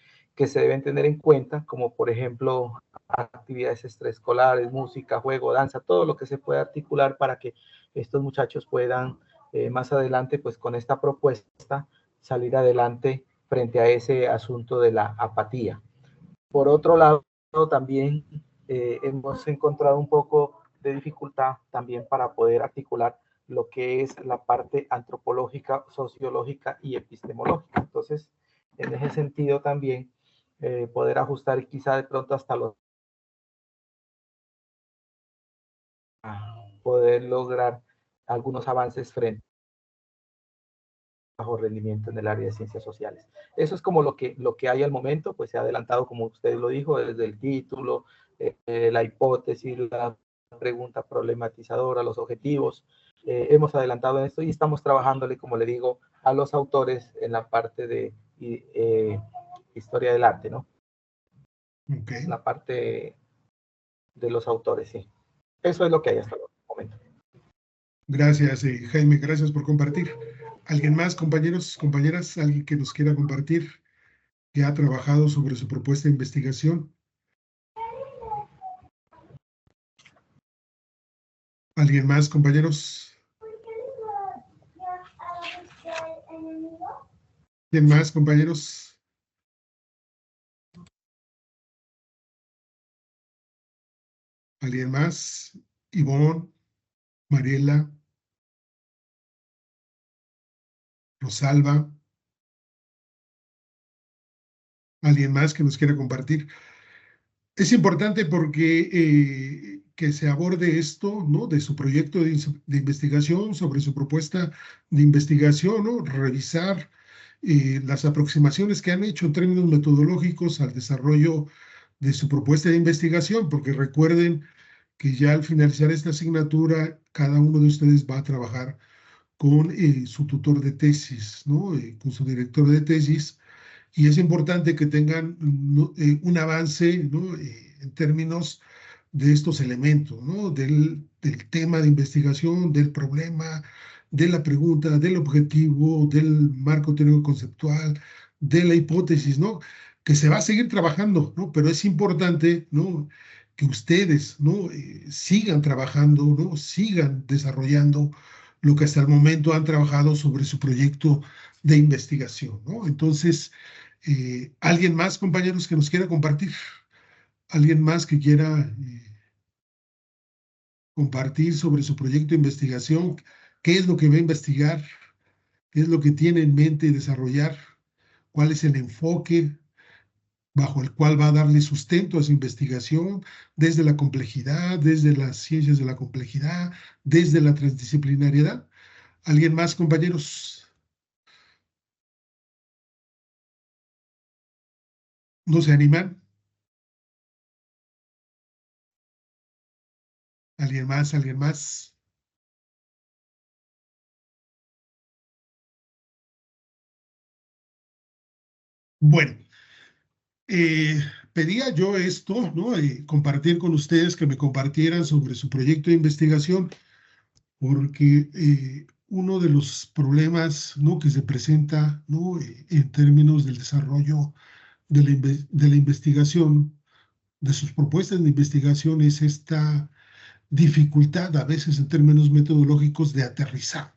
se deben tener en cuenta, como por ejemplo actividades extraescolares, música, juego, danza, todo lo que se pueda articular para que estos muchachos puedan más adelante, pues con esta propuesta, salir adelante frente a ese asunto de la apatía. Por otro lado, también hemos encontrado un poco de dificultad también para poder articular lo que es la parte antropológica, sociológica y epistemológica. Entonces, en ese sentido también, poder ajustar quizá de pronto hasta los poder lograr algunos avances frente a bajo rendimiento en el área de ciencias sociales. Eso es como lo que hay al momento, pues se ha adelantado, como usted lo dijo, desde el título, la hipótesis, la pregunta problematizadora, los objetivos. Hemos adelantado en esto y estamos trabajándole, como le digo, a los autores en la parte de historia del arte, ¿no? Ok. la parte de los autores, sí. Eso es lo que hay hasta el momento. Gracias, Jaime, gracias por compartir. ¿Alguien más, compañeros, compañeras? ¿Alguien que nos quiera compartir que ha trabajado sobre su propuesta de investigación? ¿Alguien más, compañeros? ¿Quién más, compañeros? ¿Alguien más? Ivonne, Mariela, Rosalba. ¿Alguien más que nos quiera compartir? Es importante porque que se aborde esto, ¿no? De su proyecto de investigación, sobre su propuesta de investigación, ¿no? Revisar las aproximaciones que han hecho en términos metodológicos al desarrollo de su propuesta de investigación, porque recuerden que ya al finalizar esta asignatura, cada uno de ustedes va a trabajar con su tutor de tesis, ¿no? Con su director de tesis, y es importante que tengan un avance, ¿no? En términos de estos elementos, ¿no? Del tema de investigación, del problema, de la pregunta, del objetivo, del marco teórico conceptual, de la hipótesis, ¿no? Que se va a seguir trabajando, ¿no? Pero es importante, ¿no? Que ustedes, ¿no? Sigan trabajando, ¿no? Sigan desarrollando lo que hasta el momento han trabajado sobre su proyecto de investigación, ¿no? Entonces, ¿alguien más, compañeros, que nos quiera compartir? ¿Alguien más que quiera compartir sobre su proyecto de investigación? ¿Qué es lo que va a investigar? ¿Qué es lo que tiene en mente desarrollar? ¿Cuál es el enfoque bajo el cual va a darle sustento a su investigación desde la complejidad, desde las ciencias de la complejidad, desde la transdisciplinariedad? ¿Alguien más, compañeros? ¿No se animan? ¿Alguien más? ¿Alguien más? Bueno, pedía yo esto, ¿no? Compartir con ustedes, que me compartieran sobre su proyecto de investigación, porque uno de los problemas, ¿no? Que se presenta, ¿no? En términos del desarrollo de la investigación, de sus propuestas de investigación, es esta dificultad, a veces en términos metodológicos, de aterrizar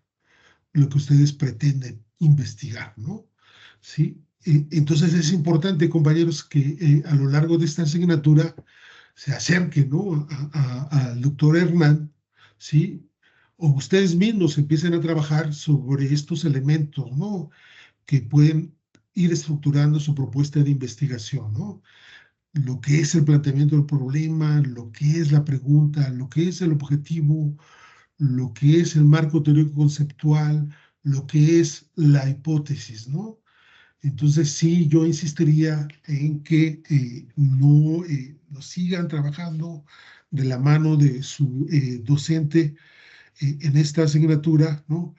lo que ustedes pretenden investigar, ¿no? ¿Sí? Entonces es importante, compañeros, que a lo largo de esta asignatura se acerquen, ¿no? Al doctor Hernán, ¿sí? O ustedes mismos empiecen a trabajar sobre estos elementos, ¿no? Que pueden ir estructurando su propuesta de investigación, ¿no? Lo que es el planteamiento del problema, lo que es la pregunta, lo que es el objetivo, lo que es el marco teórico conceptual, lo que es la hipótesis, ¿no? Entonces sí, yo insistiría en que no sigan trabajando de la mano de su docente en esta asignatura, ¿no?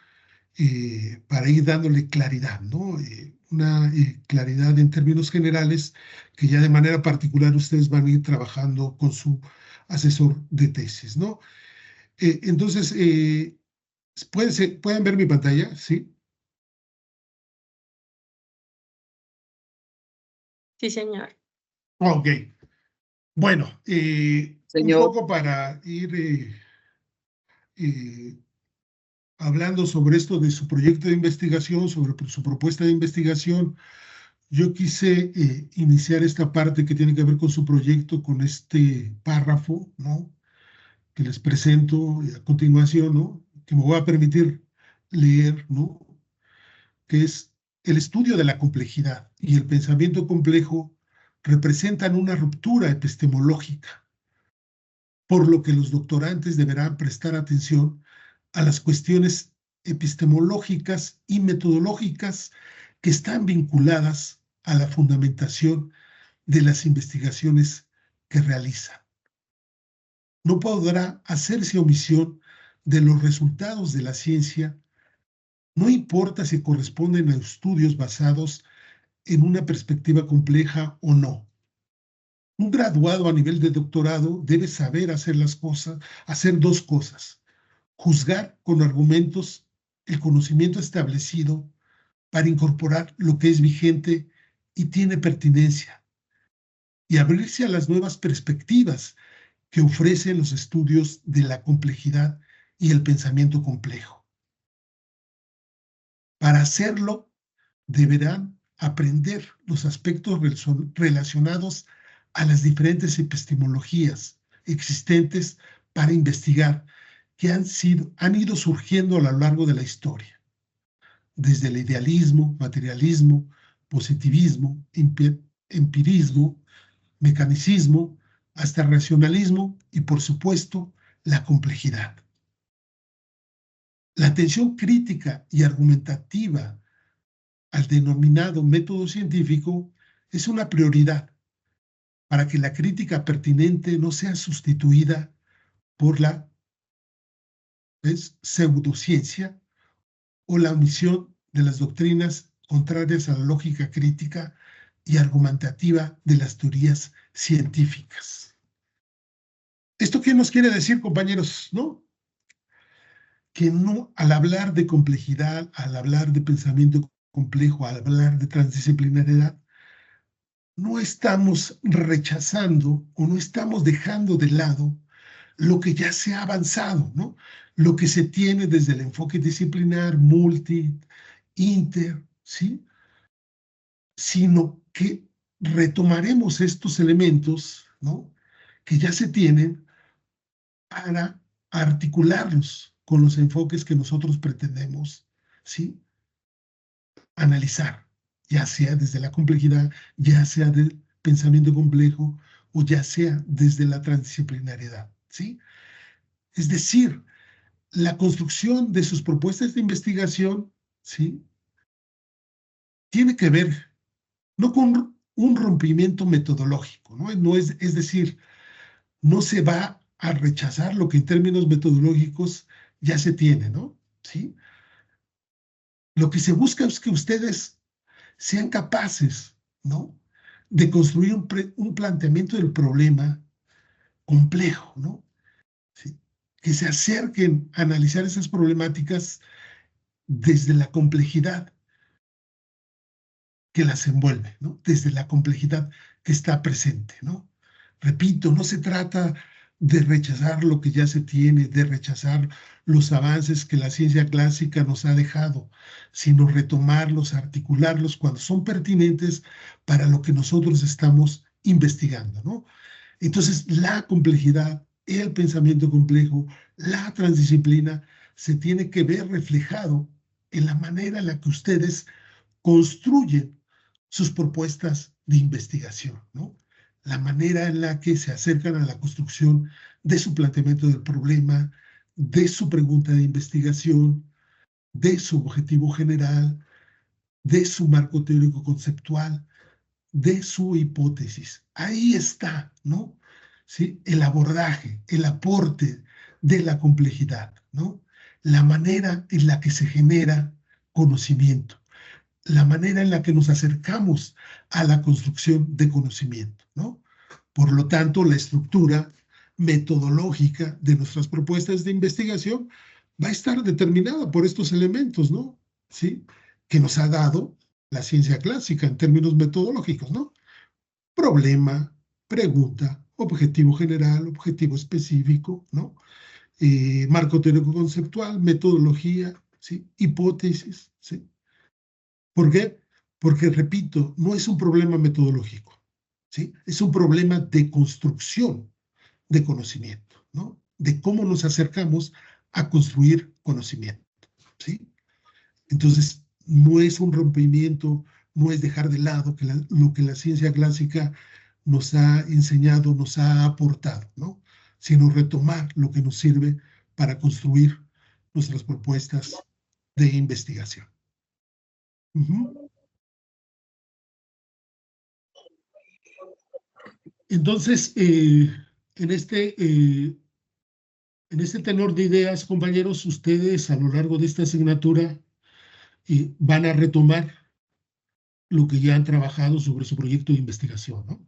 Para ir dándole claridad, ¿no? Una claridad en términos generales que ya de manera particular ustedes van a ir trabajando con su asesor de tesis, ¿no? Entonces, ¿pueden ver mi pantalla? ¿Sí? Sí, señor. Ok. Bueno, un Señor, poco para ir eh, hablando sobre esto de su proyecto de investigación, sobre su propuesta de investigación, yo quise iniciar esta parte que tiene que ver con su proyecto, con este párrafo, ¿no? Que les presento a continuación, ¿no? Que me voy a permitir leer, ¿no? Que es: el estudio de la complejidad y el pensamiento complejo representan una ruptura epistemológica, por lo que los doctorantes deberán prestar atención a las cuestiones epistemológicas y metodológicas que están vinculadas a la fundamentación de las investigaciones que realizan. No podrá hacerse omisión de los resultados de la ciencia, no importa si corresponden a estudios basados en una perspectiva compleja o no. Un graduado a nivel de doctorado debe saber hacer las cosas, hacer dos cosas: juzgar con argumentos el conocimiento establecido para incorporar lo que es vigente y tiene pertinencia, y abrirse a las nuevas perspectivas que ofrecen los estudios de la complejidad y el pensamiento complejo. Para hacerlo, deberán aprender los aspectos relacionados a las diferentes epistemologías existentes para investigar, que han ido surgiendo a lo largo de la historia, desde el idealismo, materialismo, positivismo, empirismo, mecanicismo, hasta el racionalismo y, por supuesto, la complejidad. La atención crítica y argumentativa al denominado método científico es una prioridad para que la crítica pertinente no sea sustituida por la pseudociencia o la omisión de las doctrinas contrarias a la lógica crítica y argumentativa de las teorías científicas. ¿Esto qué nos quiere decir, compañeros? ¿No? Que no, al hablar de complejidad, al hablar de pensamiento complejo, al hablar de transdisciplinariedad, no estamos rechazando o no estamos dejando de lado lo que ya se ha avanzado, ¿no? Lo que se tiene desde el enfoque disciplinar, multi, inter, ¿sí? Sino que retomaremos estos elementos, ¿no?, que ya se tienen para articularlos con los enfoques que nosotros pretendemos, ¿sí?, analizar, ya sea desde la complejidad, ya sea del pensamiento complejo o ya sea desde la transdisciplinariedad, ¿sí? Es decir, la construcción de sus propuestas de investigación, ¿sí?, tiene que ver no con un rompimiento metodológico, ¿no? No es decir, no se va a rechazar lo que en términos metodológicos ya se tiene, ¿no? ¿Sí? Lo que se busca es que ustedes sean capaces, ¿no?, de construir un planteamiento del problema complejo, ¿no? ¿Sí? Que se acerquen a analizar esas problemáticas desde la complejidad que las envuelve, ¿no?, desde la complejidad que está presente, ¿no? Repito, no se trata de rechazar lo que ya se tiene, de rechazar los avances que la ciencia clásica nos ha dejado, sino retomarlos, articularlos cuando son pertinentes para lo que nosotros estamos investigando, ¿no? Entonces, la complejidad, el pensamiento complejo, la transdisciplina, se tiene que ver reflejado en la manera en la que ustedes construyen sus propuestas de investigación, ¿no? La manera en la que se acercan a la construcción de su planteamiento del problema, de su pregunta de investigación, de su objetivo general, de su marco teórico conceptual, de su hipótesis. Ahí está, ¿no?, ¿sí?, el abordaje, el aporte de la complejidad, ¿no? La manera en la que se genera conocimiento, la manera en la que nos acercamos a la construcción de conocimiento, ¿no? Por lo tanto, la estructura metodológica de nuestras propuestas de investigación va a estar determinada por estos elementos, ¿no? ¿Sí?, que nos ha dado la ciencia clásica en términos metodológicos, ¿no? Problema, pregunta, objetivo general, objetivo específico, ¿no? Marco teórico conceptual, metodología, ¿sí?, hipótesis, ¿sí? ¿Por qué? Porque, repito, no es un problema metodológico, ¿sí? Es un problema de construcción de conocimiento, ¿no? De cómo nos acercamos a construir conocimiento, ¿sí? Entonces, no es un rompimiento, no es dejar de lado lo que la ciencia clásica nos ha enseñado, nos ha aportado, ¿no?, sino retomar lo que nos sirve para construir nuestras propuestas de investigación. Entonces, en este tenor de ideas, compañeros, ustedes a lo largo de esta asignatura van a retomar lo que ya han trabajado sobre su proyecto de investigación, ¿no?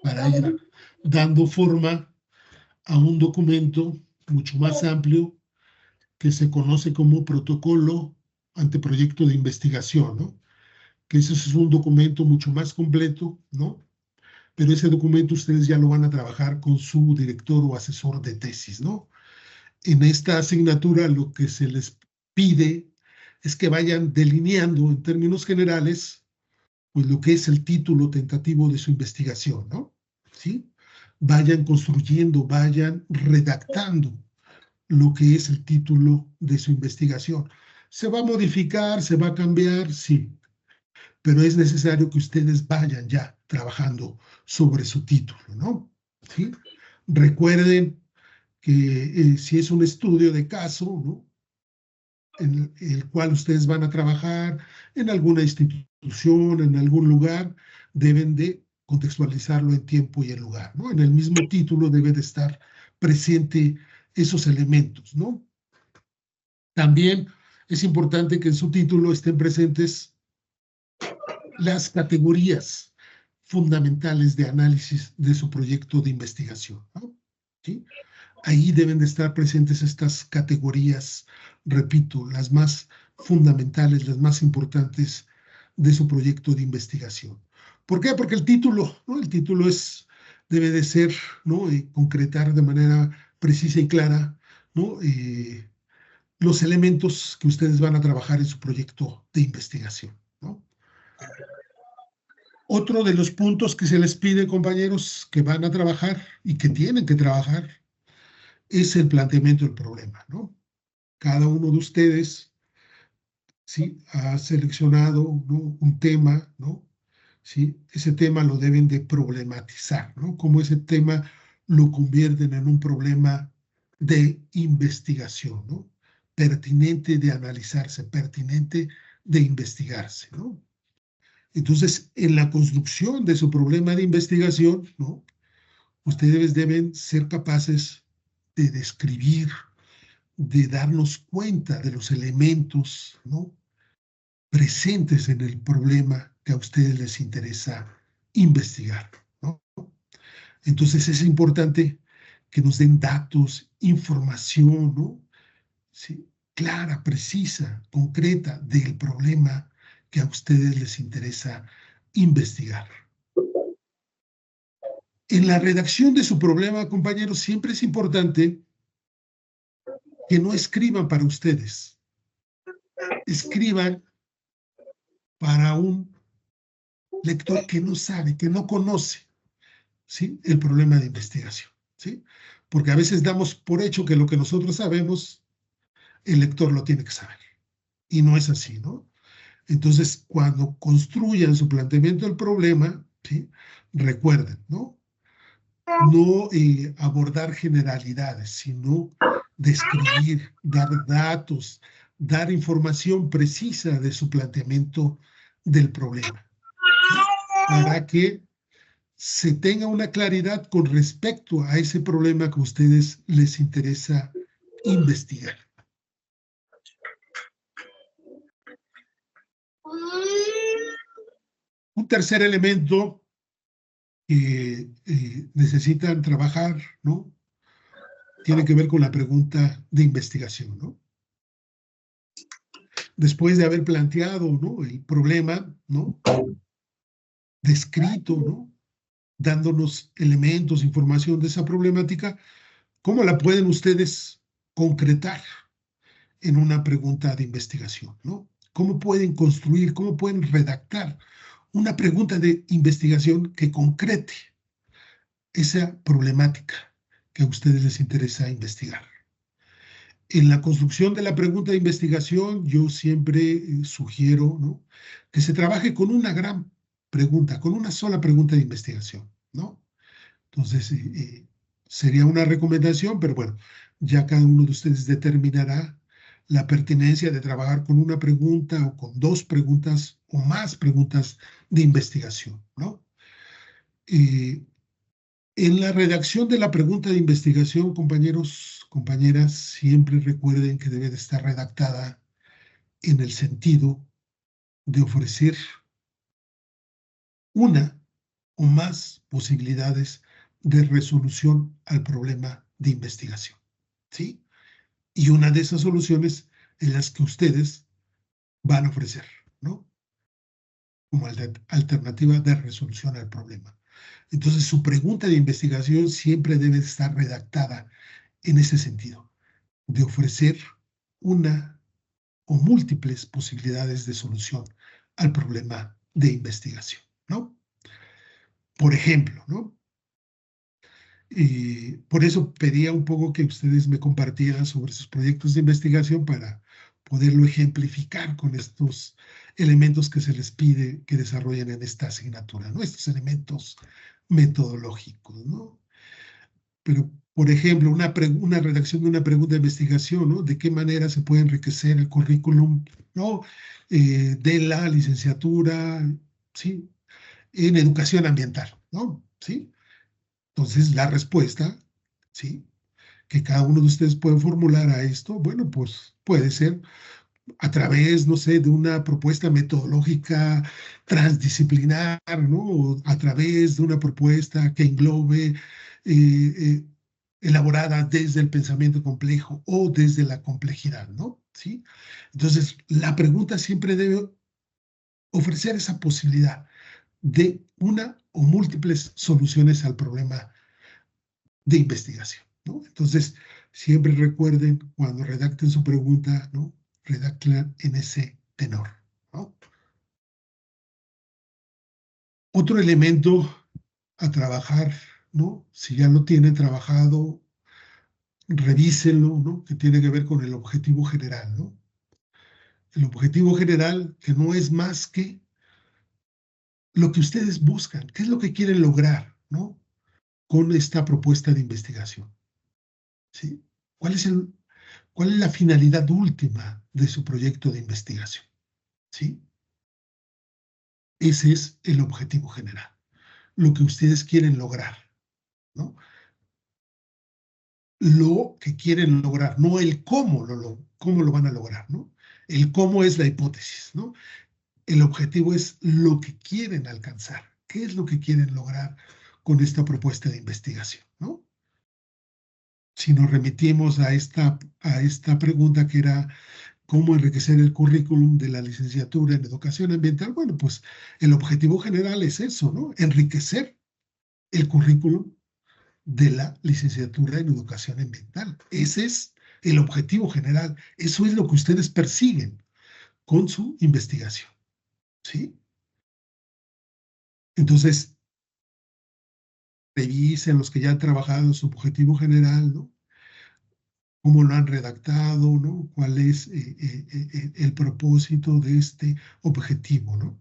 para ir dando forma a un documento mucho más amplio que se conoce como protocolo anteproyecto de investigación, ¿no? Que ese es un documento mucho más completo, ¿no? Pero ese documento ustedes ya lo van a trabajar con su director o asesor de tesis, ¿no? En esta asignatura lo que se les pide es que vayan delineando en términos generales pues lo que es el título tentativo de su investigación, ¿no? ¿Sí? Vayan construyendo, vayan redactando lo que es el título de su investigación. ¿Se va a modificar, se va a cambiar? Sí, pero es necesario que ustedes vayan ya trabajando sobre su título, ¿no? ¿Sí? Recuerden que si es un estudio de caso, ¿no? En el cual ustedes van a trabajar en alguna institución, en algún lugar, deben de contextualizarlo en tiempo y en lugar, ¿no? En el mismo título debe de estar presente esos elementos, ¿no? También es importante que en su título estén presentes las categorías fundamentales de análisis de su proyecto de investigación, ¿no? ¿Sí? Ahí deben de estar presentes estas categorías, repito, las más fundamentales, las más importantes de su proyecto de investigación. ¿Por qué? Porque el título, ¿no? El título debe de ser, ¿no? Concretar de manera precisa y clara, ¿no? Los elementos que ustedes van a trabajar en su proyecto de investigación, ¿no? Otro de los puntos que se les pide, compañeros, que van a trabajar y que tienen que trabajar, es el planteamiento del problema, ¿no? Cada uno de ustedes, ¿sí? Ha seleccionado, ¿no? Un tema, ¿no? ¿Sí? Ese tema lo deben de problematizar, ¿no? Cómo ese tema lo convierten en un problema de investigación, ¿no? Pertinente de analizarse, pertinente de investigarse, ¿no? Entonces, en la construcción de su problema de investigación, ¿no? Ustedes deben ser capaces de describir, de darnos cuenta de los elementos, ¿no? Presentes en el problema que a ustedes les interesa investigar, ¿no? Entonces es importante que nos den datos, información, ¿no? ¿Sí? Clara, precisa, concreta del problema que a ustedes les interesa investigar. En la redacción de su problema, compañeros, siempre es importante que no escriban para ustedes, escriban para un lector que no sabe, que no conoce, ¿sí? El problema de investigación, ¿sí? Porque a veces damos por hecho que lo que nosotros sabemos, el lector lo tiene que saber. Y no es así, ¿no? Entonces, cuando construyan su planteamiento del problema, ¿sí? Recuerden, ¿no? No abordar generalidades, sino describir, dar datos, dar información precisa de su planteamiento del problema, ¿sí? Para que se tenga una claridad con respecto a ese problema que a ustedes les interesa investigar. Un tercer elemento que necesitan trabajar, ¿no? Tiene que ver con la pregunta de investigación, ¿no? Después de haber planteado, ¿no? El problema, ¿no? Descrito, ¿no? Dándonos elementos, información de esa problemática, ¿cómo la pueden ustedes concretar en una pregunta de investigación, ¿no? ¿Cómo pueden construir, cómo pueden redactar una pregunta de investigación que concrete esa problemática que a ustedes les interesa investigar? En la construcción de la pregunta de investigación, yo siempre sugiero, ¿no? Que se trabaje con una gran pregunta, con una sola pregunta de investigación, ¿no? Entonces, sería una recomendación, pero bueno, ya cada uno de ustedes determinará la pertinencia de trabajar con una pregunta o con dos preguntas o más preguntas de investigación, ¿no? En la redacción de la pregunta de investigación, compañeros, compañeras, siempre recuerden que debe de estar redactada en el sentido de ofrecer una o más posibilidades de resolución al problema de investigación, ¿sí? Y una de esas soluciones es las que ustedes van a ofrecer, ¿no? Como alternativa de resolución al problema. Entonces, su pregunta de investigación siempre debe estar redactada en ese sentido, de ofrecer una o múltiples posibilidades de solución al problema de investigación, ¿no? Por ejemplo, ¿no? Y por eso pedía un poco que ustedes me compartieran sobre sus proyectos de investigación para poderlo ejemplificar con estos elementos que se les pide que desarrollen en esta asignatura, ¿no? Estos elementos metodológicos, ¿no? Pero, por ejemplo, una redacción de una pregunta de investigación, ¿no? ¿De qué manera se puede enriquecer el currículum, ¿no? De la licenciatura, ¿sí? En educación ambiental, ¿no? ¿Sí? Entonces, la respuesta, ¿sí? Que cada uno de ustedes puede formular a esto, bueno, pues puede ser a través, no sé, de una propuesta metodológica transdisciplinar, ¿no? O a través de una propuesta que englobe, elaborada desde el pensamiento complejo o desde la complejidad, ¿no? ¿Sí? Entonces, la pregunta siempre debe ofrecer esa posibilidad de una o múltiples soluciones al problema de investigación, ¿no? Entonces, siempre recuerden, cuando redacten su pregunta, ¿no? Redacten en ese tenor, ¿no? Otro elemento a trabajar, ¿no? Si ya lo tienen trabajado, revísenlo, ¿no? Que tiene que ver con el objetivo general, ¿no? El objetivo general que no es más que lo que ustedes buscan, qué es lo que quieren lograr, ¿no? Con esta propuesta de investigación, ¿sí? ¿Cuál es la finalidad última de su proyecto de investigación? ¿Sí? Ese es el objetivo general, lo que ustedes quieren lograr, ¿no? Lo que quieren lograr, no el cómo lo van a lograr, ¿no? El cómo es la hipótesis, ¿no? El objetivo es lo que quieren alcanzar, qué es lo que quieren lograr con esta propuesta de investigación, ¿no? Si nos remitimos a esta pregunta que era cómo enriquecer el currículum de la licenciatura en educación ambiental, bueno, pues el objetivo general es eso, ¿no? Enriquecer el currículum de la licenciatura en educación ambiental. Ese es el objetivo general. Eso es lo que ustedes persiguen con su investigación, ¿sí? Entonces, revisen los que ya han trabajado en su objetivo general, ¿no? Cómo lo han redactado, ¿no? ¿Cuál es el propósito de este objetivo, ¿no?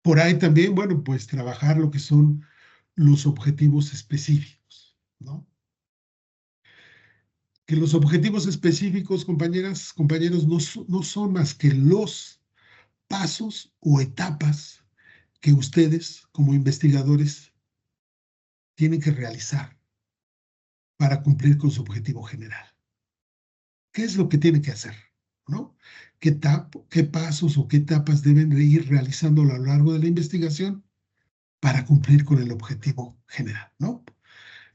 Por ahí también, bueno, pues trabajar lo que son los objetivos específicos, ¿no? Que los objetivos específicos, compañeras, compañeros, no son más que los pasos o etapas que ustedes, como investigadores, tienen que realizar para cumplir con su objetivo general. ¿Qué es lo que tienen que hacer? ¿No? ¿Qué pasos o qué etapas deben de ir realizando a lo largo de la investigación para cumplir con el objetivo general, ¿no?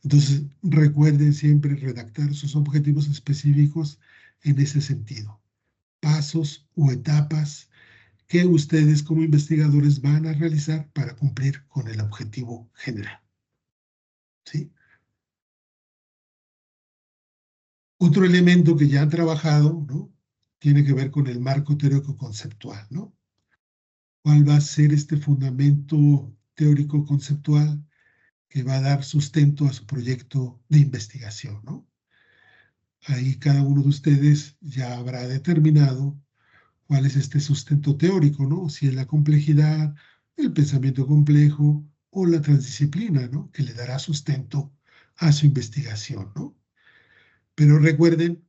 Entonces, recuerden siempre redactar sus objetivos específicos en ese sentido. Pasos o etapas que ustedes como investigadores van a realizar para cumplir con el objetivo general, ¿sí? Otro elemento que ya han trabajado, ¿no? Tiene que ver con el marco teórico conceptual, ¿no? ¿Cuál va a ser este fundamento teórico conceptual que va a dar sustento a su proyecto de investigación, ¿no? Ahí cada uno de ustedes ya habrá determinado cuál es este sustento teórico, ¿no? Si es la complejidad, el pensamiento complejo o la transdisciplina, ¿no? Que le dará sustento a su investigación, ¿no? Pero recuerden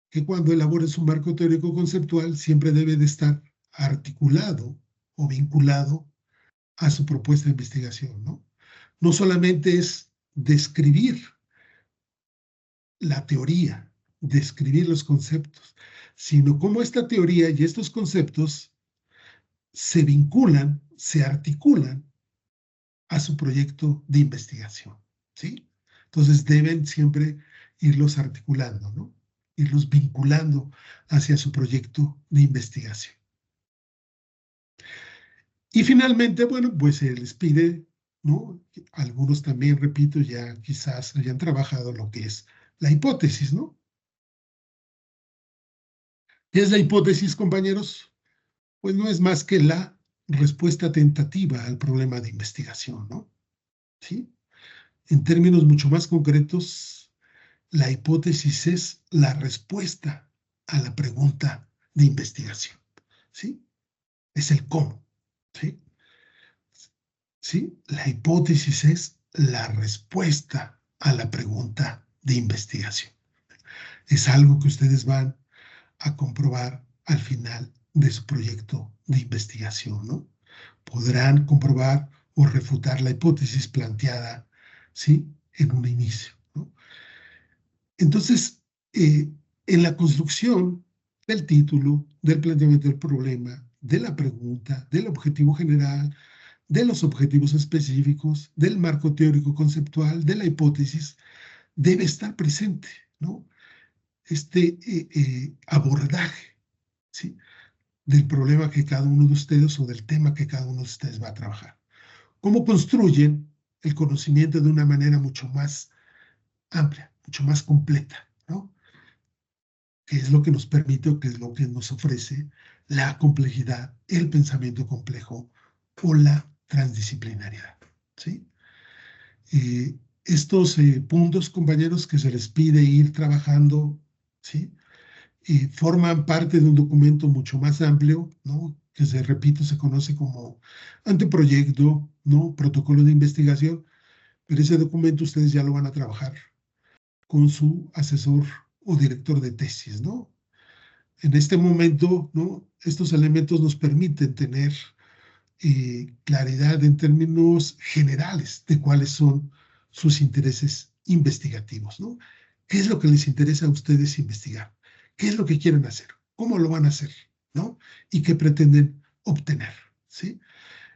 que cuando elaboren su marco teórico conceptual siempre debe de estar articulado o vinculado a su propuesta de investigación, ¿no? No solamente es describir la teoría, describir los conceptos, sino cómo esta teoría y estos conceptos se vinculan, se articulan a su proyecto de investigación, ¿sí? Entonces deben siempre irlos articulando, ¿no? Irlos vinculando hacia su proyecto de investigación. Y finalmente, bueno, pues se les pide, ¿no? Algunos también, repito, ya quizás hayan trabajado lo que es la hipótesis, ¿no? ¿Qué es la hipótesis, compañeros? Pues no es más que la respuesta tentativa al problema de investigación, ¿no? ¿Sí? En términos mucho más concretos, la hipótesis es la respuesta a la pregunta de investigación, ¿sí? Es el cómo, ¿sí? ¿Sí? La hipótesis es la respuesta a la pregunta de investigación. Es algo que ustedes van a comprobar al final de su proyecto de investigación, ¿no? Podrán comprobar o refutar la hipótesis planteada, ¿sí? En un inicio, ¿no? Entonces, en la construcción del título, del planteamiento del problema, de la pregunta, del objetivo general, de los objetivos específicos, del marco teórico conceptual, de la hipótesis, debe estar presente, ¿no? Este abordaje, ¿sí? Del problema que cada uno de ustedes o del tema que cada uno de ustedes va a trabajar. ¿Cómo construyen el conocimiento de una manera mucho más amplia, mucho más completa, ¿no? Que es lo que nos permite o que es lo que nos ofrece la complejidad, el pensamiento complejo o la transdisciplinariedad, ¿sí? Estos puntos, compañeros, que se les pide ir trabajando, ¿sí? Forman parte de un documento mucho más amplio, ¿no? Que repito, se conoce como anteproyecto, ¿no? Protocolo de investigación, pero ese documento ustedes ya lo van a trabajar con su asesor o director de tesis, ¿no? En este momento, ¿no? Estos elementos nos permiten tener claridad en términos generales de cuáles son sus intereses investigativos, ¿no? ¿Qué es lo que les interesa a ustedes investigar? ¿Qué es lo que quieren hacer? ¿Cómo lo van a hacer? ¿No? ¿Y qué pretenden obtener? ¿Sí?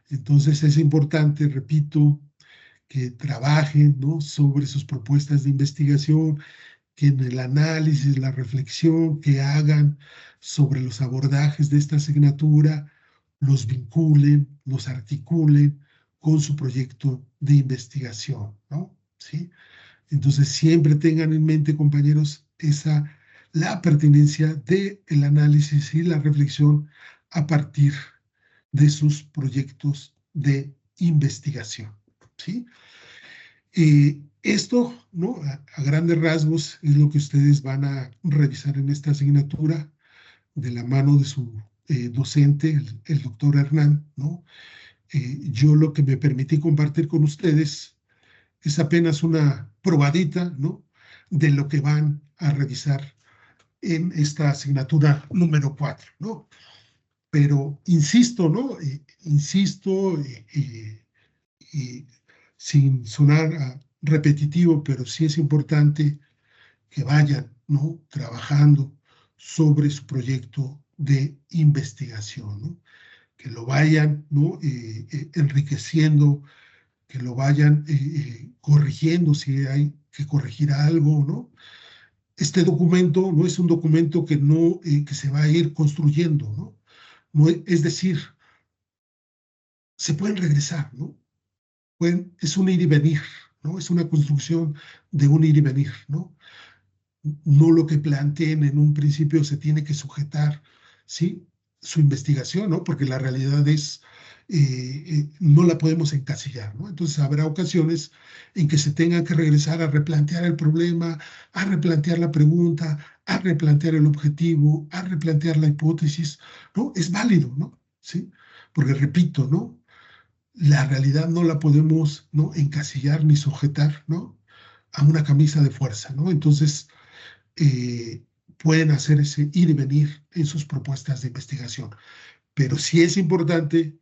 Entonces es importante, repito, que trabajen, ¿no? Sobre sus propuestas de investigación, que en el análisis, la reflexión que hagan sobre los abordajes de esta asignatura, los vinculen, los articulen con su proyecto de investigación, ¿no? ¿Sí? Entonces siempre tengan en mente, compañeros, la pertinencia del análisis y la reflexión a partir de sus proyectos de investigación, ¿sí? Esto, ¿no? A grandes rasgos es lo que ustedes van a revisar en esta asignatura de la mano de su docente, el doctor Hernán, ¿no? Yo lo que me permití compartir con ustedes es apenas una probadita, ¿no? De lo que van a revisar en esta asignatura número 4, ¿no? Pero insisto, ¿no? Insisto, sin sonar repetitivo, pero sí es importante que vayan, ¿no? Trabajando sobre su proyecto de investigación, ¿no? Que lo vayan, ¿no? Enriqueciendo, que lo vayan corrigiendo si hay que corregir algo, ¿no? Este documento no es un documento que, no, que se va a ir construyendo, ¿no? No es decir, se pueden regresar, ¿no? Es un ir y venir, ¿no? Es una construcción de un ir y venir, ¿no? No lo que planteen en un principio se tiene que sujetar, ¿sí? Su investigación, ¿no? Porque la realidad es, no la podemos encasillar, ¿no? Entonces habrá ocasiones en que se tenga que regresar a replantear el problema, a replantear la pregunta, a replantear el objetivo, a replantear la hipótesis, ¿no? Es válido, ¿no? ¿Sí? Porque repito, ¿no? La realidad no la podemos, ¿no? Encasillar ni sujetar, ¿no? A una camisa de fuerza, ¿no? Entonces, pueden hacer ese ir y venir en sus propuestas de investigación. Pero sí es importante